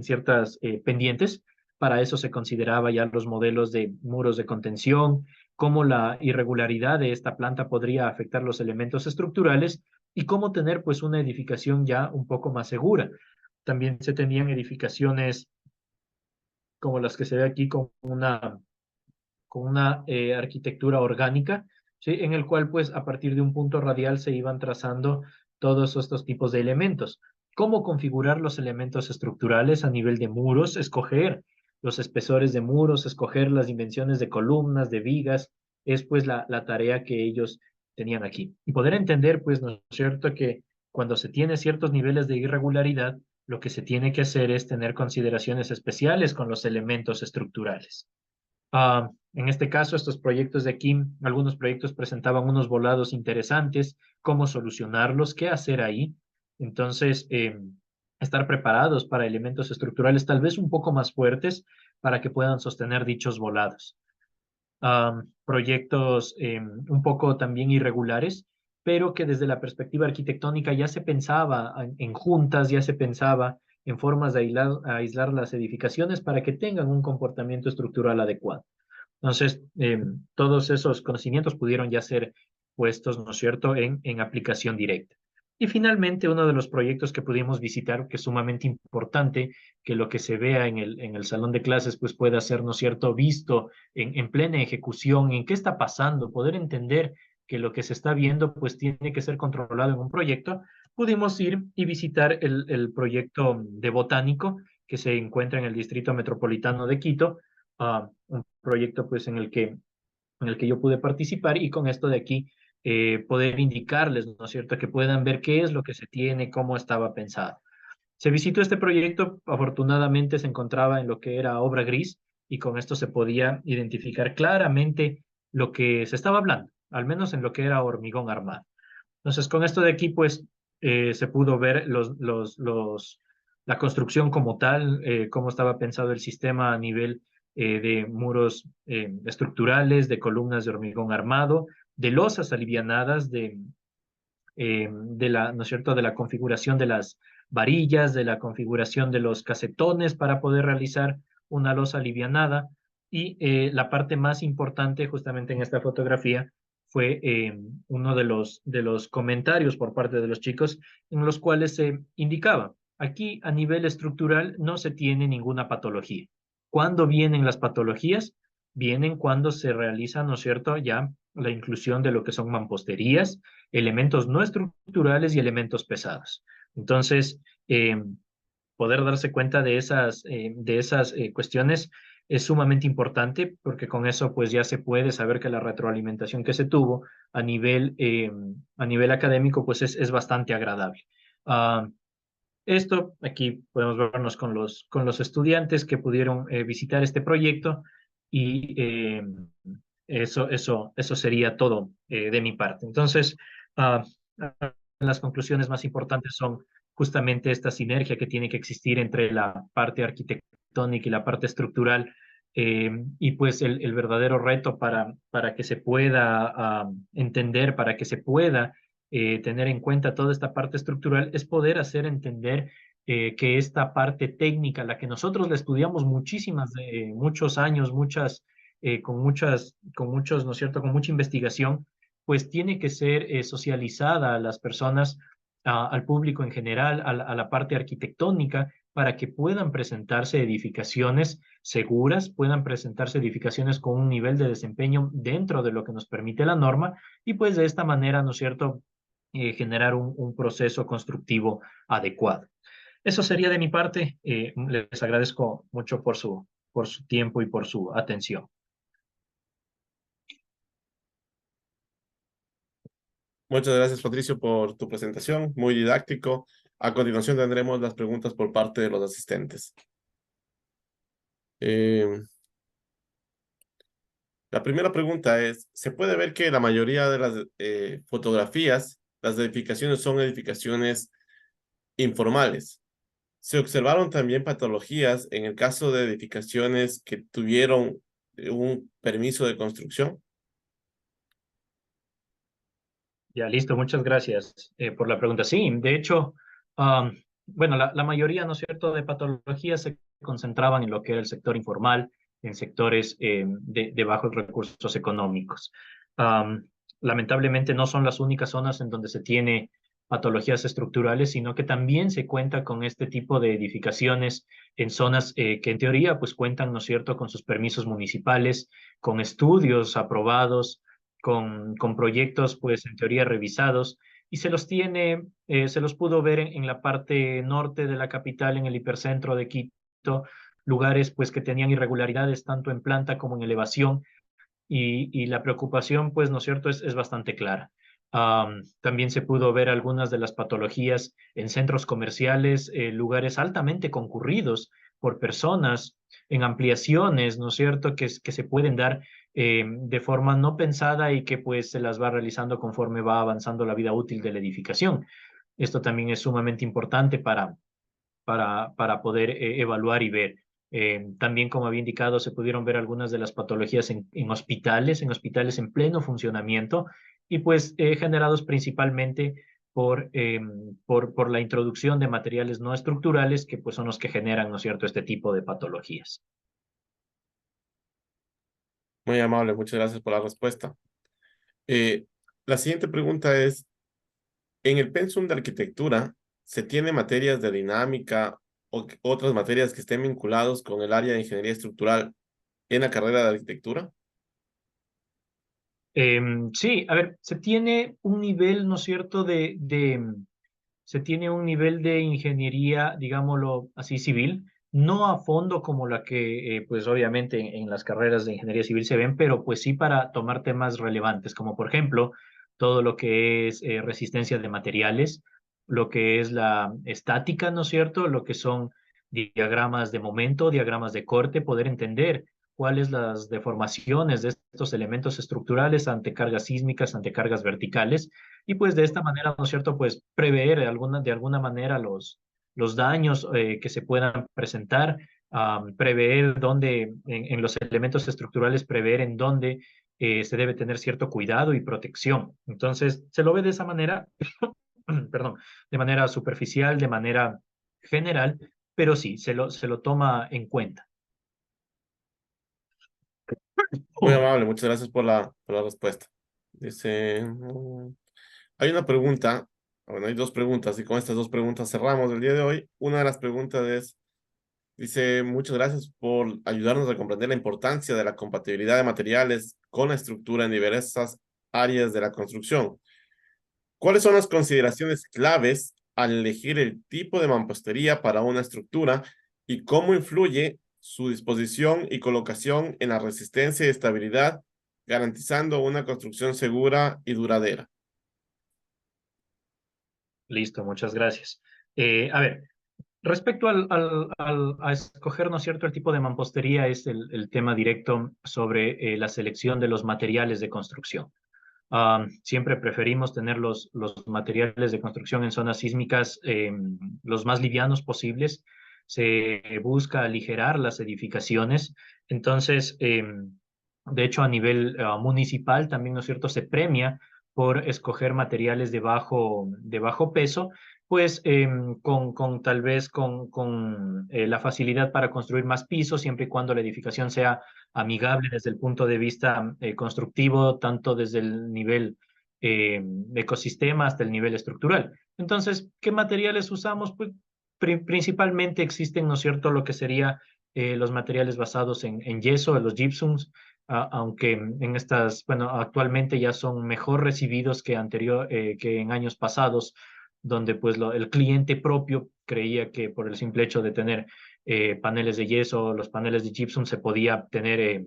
pendientes. Para eso se consideraba ya los modelos de muros de contención, cómo la irregularidad de esta planta podría afectar los elementos estructurales y cómo tener, pues, una edificación ya un poco más segura. También se tenían edificaciones como las que se ve aquí con una arquitectura orgánica, ¿sí? En el cual, pues, a partir de un punto radial se iban trazando todos estos tipos de elementos. Cómo configurar los elementos estructurales a nivel de muros, escoger los espesores de muros, escoger las dimensiones de columnas, de vigas, es pues la tarea que ellos tenían aquí. Y poder entender, pues, ¿no es cierto?, que cuando se tiene ciertos niveles de irregularidad, lo que se tiene que hacer es tener consideraciones especiales con los elementos estructurales. En este caso, estos proyectos de aquí, algunos proyectos presentaban unos volados interesantes, cómo solucionarlos, qué hacer ahí. Entonces, estar preparados para elementos estructurales tal vez un poco más fuertes para que puedan sostener dichos volados. Proyectos un poco también irregulares, pero que desde la perspectiva arquitectónica ya se pensaba en juntas, ya se pensaba en formas de aislar las edificaciones para que tengan un comportamiento estructural adecuado. Entonces, todos esos conocimientos pudieron ya ser puestos, ¿no es cierto?, en aplicación directa. Y finalmente, uno de los proyectos que pudimos visitar, que es sumamente importante, que lo que se vea en el salón de clases, pues pueda ser, ¿no es cierto?, visto en plena ejecución, en qué está pasando, poder entender que lo que se está viendo, pues tiene que ser controlado en un proyecto. Pudimos ir y visitar el proyecto de botánico que se encuentra en el Distrito Metropolitano de Quito, un proyecto pues en el que yo pude participar, y con esto de aquí poder indicarles, ¿no es cierto?, que puedan ver qué es lo que se tiene, cómo estaba pensado. Se visitó este proyecto, afortunadamente se encontraba en lo que era obra gris, y con esto se podía identificar claramente lo que se estaba hablando, al menos en lo que era hormigón armado. Entonces, con esto de aquí, pues, se pudo ver la construcción como tal, cómo estaba pensado el sistema a nivel de muros estructurales, de columnas de hormigón armado, de losas alivianadas, ¿no es cierto?, de la configuración de las varillas, de la configuración de los casetones para poder realizar una losa alivianada. Y la parte más importante, justamente en esta fotografía, fue uno de los comentarios por parte de los chicos, en los cuales se indicaba: aquí a nivel estructural no se tiene ninguna patología. ¿Cuándo vienen las patologías? Vienen cuando se realiza, ¿no es cierto?, ya la inclusión de lo que son mamposterías, elementos no estructurales y elementos pesados. Entonces, poder darse cuenta de esas cuestiones es sumamente importante, porque con eso pues ya se puede saber que la retroalimentación que se tuvo a nivel académico pues es bastante agradable. Ah, Esto aquí podemos vernos con los estudiantes que pudieron visitar este proyecto, y eso sería todo de mi parte. Entonces, ah, las conclusiones más importantes son justamente esta sinergia que tiene que existir entre la parte arquitectónica y la parte estructural, y pues el verdadero reto para que se pueda entender, para que se pueda tener en cuenta toda esta parte estructural, es poder hacer entender que esta parte técnica, la que nosotros la estudiamos muchos años, con muchos, ¿no es cierto?, con mucha investigación, pues tiene que ser socializada a las personas, al público en general, a la parte arquitectónica, para que puedan presentarse edificaciones seguras, puedan presentarse edificaciones con un nivel de desempeño dentro de lo que nos permite la norma, y pues de esta manera, ¿no es cierto?, generar un proceso constructivo adecuado. Eso sería de mi parte. Les agradezco mucho por su tiempo y por su atención. Muchas gracias, Patricio, por tu presentación, muy didáctico. A continuación tendremos las preguntas por parte de los asistentes. La primera pregunta es, se puede ver que la mayoría de las fotografías, las edificaciones son edificaciones informales. Se observaron también patologías en el caso de edificaciones que tuvieron un permiso de construcción. Ya, listo, muchas gracias por la pregunta. Sí, de hecho, bueno, la mayoría, ¿no es cierto?, de patologías se concentraban en lo que era el sector informal, en sectores de bajos recursos económicos. Lamentablemente no son las únicas zonas en donde se tiene patologías estructurales, sino que también se cuenta con este tipo de edificaciones en zonas que en teoría pues cuentan, ¿no es cierto?, con sus permisos municipales, con estudios aprobados, con proyectos, pues en teoría revisados, y se los tiene, se los pudo ver en la parte norte de la capital, en el hipercentro de Quito, lugares pues que tenían irregularidades tanto en planta como en elevación, y la preocupación, pues, ¿no es cierto?, es bastante clara. También se pudo ver algunas de las patologías en centros comerciales, lugares altamente concurridos por personas, en ampliaciones, ¿no es cierto?, que se pueden dar de forma no pensada y que pues se las va realizando conforme va avanzando la vida útil de la edificación. Esto también es sumamente importante para poder evaluar y ver. También, como había indicado, se pudieron ver algunas de las patologías en hospitales en pleno funcionamiento y pues generados principalmente por la introducción de materiales no estructurales que pues son los que generan, ¿no es cierto?, este tipo de patologías. Muy amable, muchas gracias por la respuesta. Eh, la siguiente pregunta es, en el pensum de arquitectura, ¿se tiene materias de dinámica o otras materias que estén vinculados con el área de ingeniería estructural en la carrera de arquitectura? Sí, a ver, se tiene un nivel, ¿no es cierto?, se tiene un nivel de ingeniería, digámoslo así, civil, no a fondo como la que, pues obviamente en las carreras de ingeniería civil se ven, pero pues sí para tomar temas relevantes, como por ejemplo todo lo que es resistencia de materiales, lo que es la estática, ¿no es cierto?, lo que son diagramas de momento, diagramas de corte, poder entender cuáles las deformaciones de estos elementos estructurales ante cargas sísmicas, ante cargas verticales, y pues de esta manera, ¿no es cierto?, pues prever de alguna manera los daños que se puedan presentar, prever dónde, en los elementos estructurales, prever en dónde se debe tener cierto cuidado y protección. Entonces, se lo ve de esa manera, perdón, de manera superficial, de manera general, pero sí, se lo toma en cuenta. Muy amable, muchas gracias por la respuesta. Dice, hay una pregunta, bueno, hay dos preguntas y con estas dos preguntas cerramos el día de hoy. Una de las preguntas es, dice, muchas gracias por ayudarnos a comprender la importancia de la compatibilidad de materiales con la estructura en diversas áreas de la construcción. ¿Cuáles son las consideraciones claves al elegir el tipo de mampostería para una estructura y cómo influye su disposición y colocación en la resistencia y estabilidad, garantizando una construcción segura y duradera? Listo, muchas gracias. A ver, respecto a escoger, ¿no es cierto?, el tipo de mampostería, es el tema directo sobre la selección de los materiales de construcción. Siempre preferimos tener los materiales de construcción en zonas sísmicas los más livianos posibles. Se busca aligerar las edificaciones. Entonces, de hecho, a nivel municipal también, ¿no es cierto?, se premia por escoger materiales de bajo peso, pues con tal vez con la facilidad para construir más pisos, siempre y cuando la edificación sea amigable desde el punto de vista constructivo, tanto desde el nivel ecosistema hasta el nivel estructural. Entonces, ¿qué materiales usamos? Pues principalmente existen, ¿no es cierto?, lo que sería los materiales basados en yeso, los gypsums, aunque en estas, bueno, actualmente ya son mejor recibidos que en años pasados, donde pues el cliente propio creía que por el simple hecho de tener paneles de yeso, los paneles de gypsum, se podía tener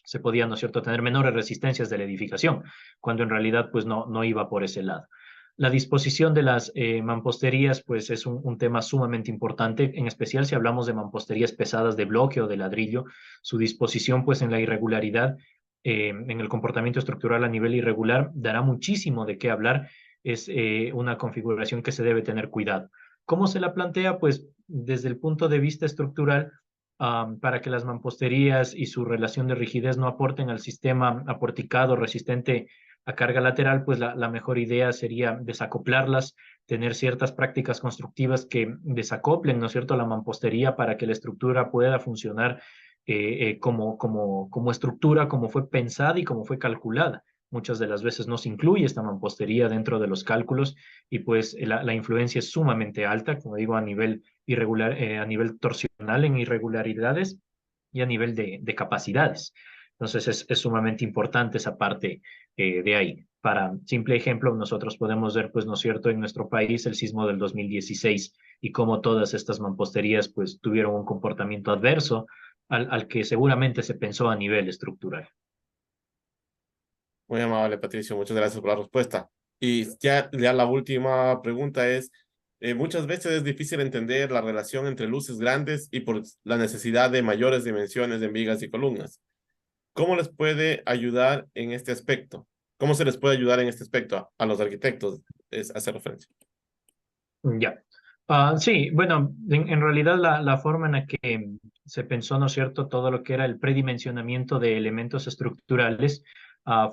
se podía, ¿no es cierto?, tener menores resistencias de la edificación, cuando en realidad pues no iba por ese lado. La disposición de las mamposterías pues es un tema sumamente importante, en especial si hablamos de mamposterías pesadas de bloque o de ladrillo. Su disposición pues en la irregularidad, en el comportamiento estructural a nivel irregular, dará muchísimo de qué hablar. Es una configuración que se debe tener cuidado. ¿Cómo se la plantea? Pues desde el punto de vista estructural, para que las mamposterías y su relación de rigidez no aporten al sistema aporticado resistente a carga lateral, pues la mejor idea sería desacoplarlas, tener ciertas prácticas constructivas que desacoplen, ¿no es cierto?, la mampostería para que la estructura pueda funcionar como estructura, como fue pensada y como fue calculada. Muchas de las veces no se incluye esta mampostería dentro de los cálculos y pues la influencia es sumamente alta, como digo, a nivel irregular, a nivel torsional en irregularidades y a nivel de capacidades. Entonces es sumamente importante esa parte de ahí. Para simple ejemplo, nosotros podemos ver, pues, ¿no es cierto?, en nuestro país el sismo del 2016 y cómo todas estas mamposterías, pues, tuvieron un comportamiento adverso al que seguramente se pensó a nivel estructural. Muy amable, Patricio. Muchas gracias por la respuesta. Y ya la última pregunta es, muchas veces es difícil entender la relación entre luces grandes y por la necesidad de mayores dimensiones en vigas y columnas. ¿Cómo les puede ayudar en este aspecto? ¿Cómo se les puede ayudar en este aspecto a los arquitectos? Es hacer referencia. Ya. Sí, bueno, en realidad la forma en la que se pensó, ¿no es cierto?, todo lo que era el predimensionamiento de elementos estructurales,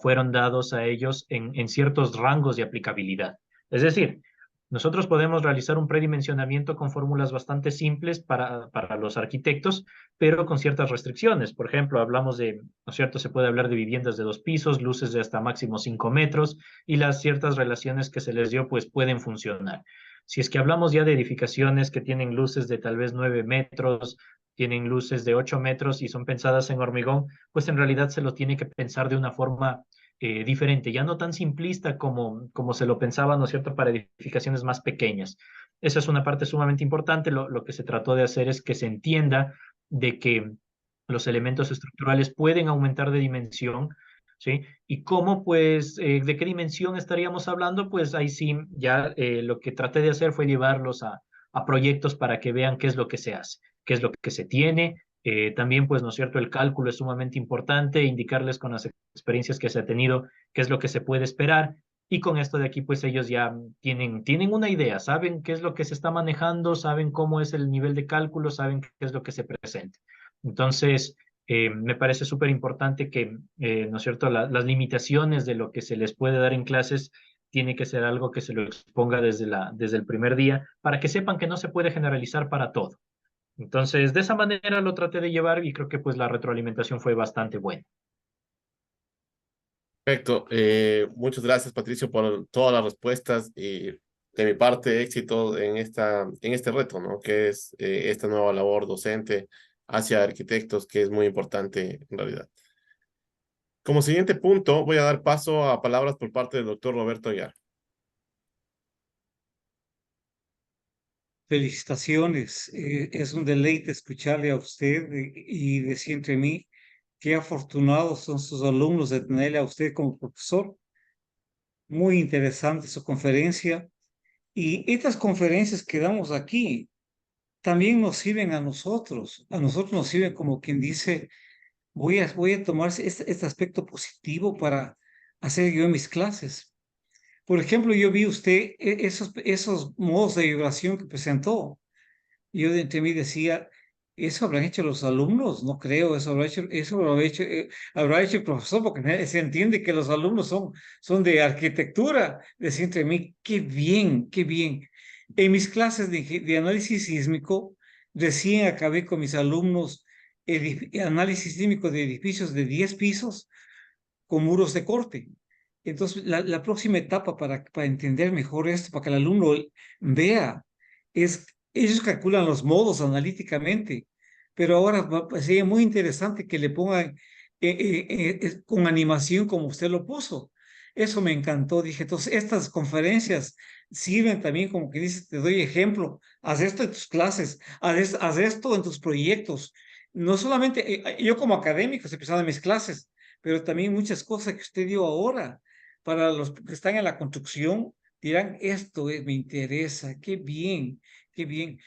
fueron dados a ellos en ciertos rangos de aplicabilidad. Es decir, nosotros podemos realizar un predimensionamiento con fórmulas bastante simples para los arquitectos, pero con ciertas restricciones. Por ejemplo, hablamos de, ¿no es cierto?, se puede hablar de viviendas de 2 pisos, luces de hasta máximo 5 metros, y las ciertas relaciones que se les dio, pues pueden funcionar. Si es que hablamos ya de edificaciones que tienen luces de tal vez 9 metros, tienen luces de 8 metros y son pensadas en hormigón, pues en realidad se lo tiene que pensar de una forma diferente, ya no tan simplista como se lo pensaba, ¿no es cierto?, para edificaciones más pequeñas. Esa es una parte sumamente importante. Lo que se trató de hacer es que se entienda de que los elementos estructurales pueden aumentar de dimensión, ¿sí? Y cómo, pues, de qué dimensión estaríamos hablando, pues ahí sí, ya lo que traté de hacer fue llevarlos a proyectos para que vean qué es lo que se hace, qué es lo que se tiene. También, pues, ¿no es cierto?, el cálculo es sumamente importante, indicarles con las experiencias que se ha tenido qué es lo que se puede esperar. Y con esto de aquí, pues ellos ya tienen una idea, saben qué es lo que se está manejando, saben cómo es el nivel de cálculo, saben qué es lo que se presenta. Entonces, me parece súper importante que, ¿no es cierto?, las limitaciones de lo que se les puede dar en clases tiene que ser algo que se lo exponga desde el primer día para que sepan que no se puede generalizar para todo. Entonces, de esa manera lo traté de llevar y creo que pues la retroalimentación fue bastante buena. Perfecto. Muchas gracias, Patricio, por todas las respuestas y de mi parte, éxito en este reto, ¿no? Que es esta nueva labor docente hacia arquitectos, que es muy importante en realidad. Como siguiente punto, voy a dar paso a palabras por parte del doctor Roberto Aguiar. Felicitaciones. Es un deleite escucharle a usted y decir entre mí qué afortunados son sus alumnos de tenerle a usted como profesor. Muy interesante su conferencia. Y estas conferencias que damos aquí también nos sirven a nosotros. A nosotros nos sirven como quien dice, voy a tomar este aspecto positivo para hacer yo en mis clases. Por ejemplo, yo vi usted esos modos de vibración que presentó. Yo de entre mí decía, ¿eso habrán hecho los alumnos? No creo, habrá hecho el profesor, porque se entiende que los alumnos son de arquitectura. Decía entre mí, qué bien, qué bien. En mis clases de análisis sísmico, recién acabé con mis alumnos análisis sísmico de edificios de 10 pisos con muros de corte. Entonces, la próxima etapa para entender mejor esto, para que el alumno vea, es, ellos calculan los modos analíticamente, pero ahora sería muy interesante que le pongan con animación como usted lo puso. Eso me encantó. Dije, entonces, estas conferencias sirven también como que dices, te doy ejemplo, haz esto en tus clases, haz esto en tus proyectos. no solamente yo como académico, empezando en mis clases, pero también muchas cosas que usted dio ahora. Para los que están en la construcción, dirán, esto me interesa, qué bien, qué bien.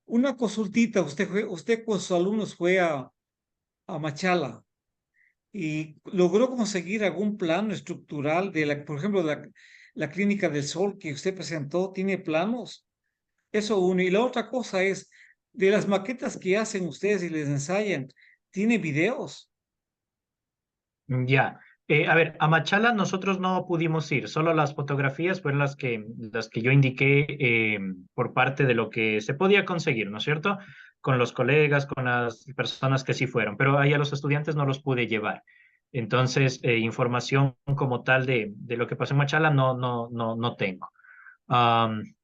Una consultita, usted con sus alumnos fue a Machala y logró conseguir algún plano estructural de por ejemplo, la Clínica del Sol que usted presentó, ¿tiene planos? Eso uno. Y la otra cosa es, de las maquetas que hacen ustedes y les ensayan, ¿tiene videos? Ya. A ver, a Machala nosotros no pudimos ir, solo las fotografías fueron las que yo indiqué por parte de lo que se podía conseguir, ¿no es cierto? Con los colegas, con las personas que sí fueron, pero ahí a los estudiantes no los pude llevar. Entonces, información como tal de lo que pasó en Machala no tengo. Am,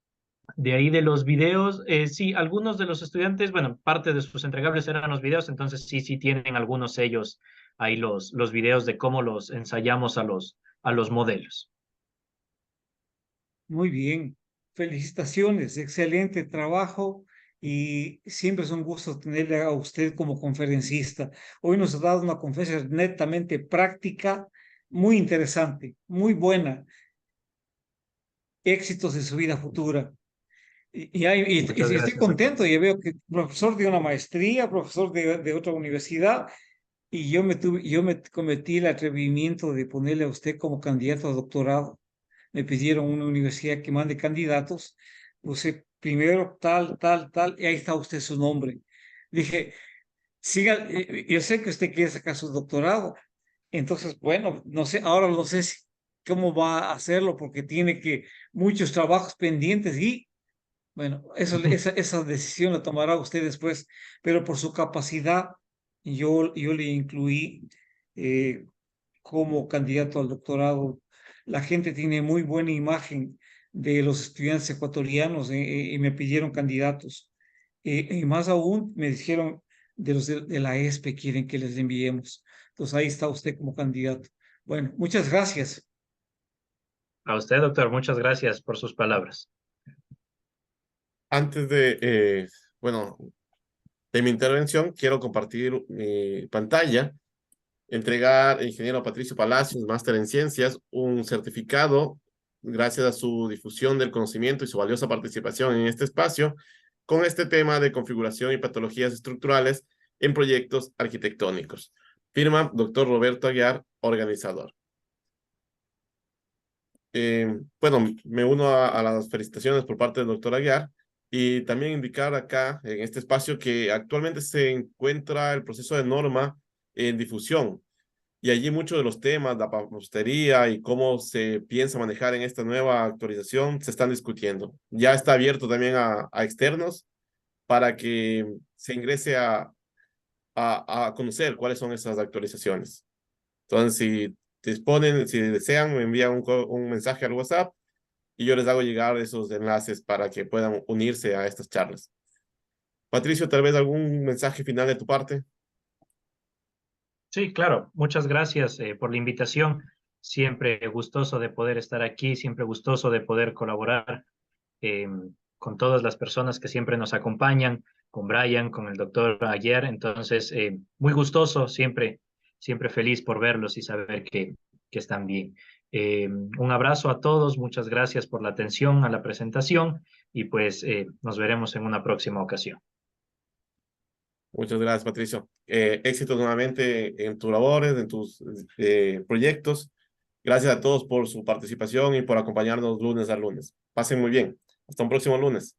de ahí de los videos, sí, algunos de los estudiantes, bueno, parte de sus entregables eran los videos, entonces sí tienen algunos ellos ahí los videos de cómo los ensayamos a los modelos. Muy bien. Felicitaciones, excelente trabajo y siempre es un gusto tenerle a usted como conferencista. Hoy nos ha dado una conferencia netamente práctica, muy interesante, muy buena. Éxitos en su vida futura. Muchas Y estoy gracias, doctor. contento, y veo que profesor de una maestría, profesor de otra universidad, y yo me cometí el atrevimiento de ponerle a usted como candidato a doctorado. Me pidieron una universidad que mande candidatos, puse primero tal, y ahí está usted su nombre. Dije, siga, yo sé que usted quiere sacar su doctorado, entonces, bueno, no sé, ahora no sé cómo va a hacerlo porque tiene que muchos trabajos pendientes y bueno, esa decisión la tomará usted después, pero por su capacidad, yo le incluí eh, como candidato al doctorado. La gente tiene muy buena imagen de los estudiantes ecuatorianos y me pidieron candidatos. Y más aún me dijeron de los de la ESPE quieren que les enviemos. Entonces ahí está usted como candidato. Bueno, muchas gracias. A usted, doctor, muchas gracias por sus palabras. Antes bueno, de mi intervención, quiero compartir mi pantalla, entregar al ingeniero Patricio Palacios, máster en ciencias, un certificado gracias a su difusión del conocimiento y su valiosa participación en este espacio con este tema de configuración y patologías estructurales en proyectos arquitectónicos. Firma doctor Roberto Aguiar, organizador. Bueno, me uno a las felicitaciones por parte del doctor Aguiar y también indicar acá en este espacio que actualmente se encuentra el proceso de norma en difusión y allí muchos de los temas, la mampostería y cómo se piensa manejar en esta nueva actualización se están discutiendo. Ya está abierto también a externos para que se ingrese a conocer cuáles son esas actualizaciones. Entonces, si disponen, si desean, me envían un mensaje al WhatsApp y yo les hago llegar esos enlaces para que puedan unirse a estas charlas. Patricio, tal vez algún mensaje final de tu parte. Sí, claro, muchas gracias por la invitación. Siempre gustoso de poder estar aquí, siempre gustoso de poder colaborar eh, con todas las personas que siempre nos acompañan, con Brian, con el doctor ayer. Entonces, muy gustoso, siempre feliz por verlos y saber que están bien. Un abrazo a todos, muchas gracias por la atención a la presentación y pues nos veremos en una próxima ocasión. Muchas gracias, Patricio. Éxitos nuevamente en tus labores, en tus proyectos. Gracias a todos por su participación y por acompañarnos lunes a lunes. Pasen muy bien. Hasta un próximo lunes.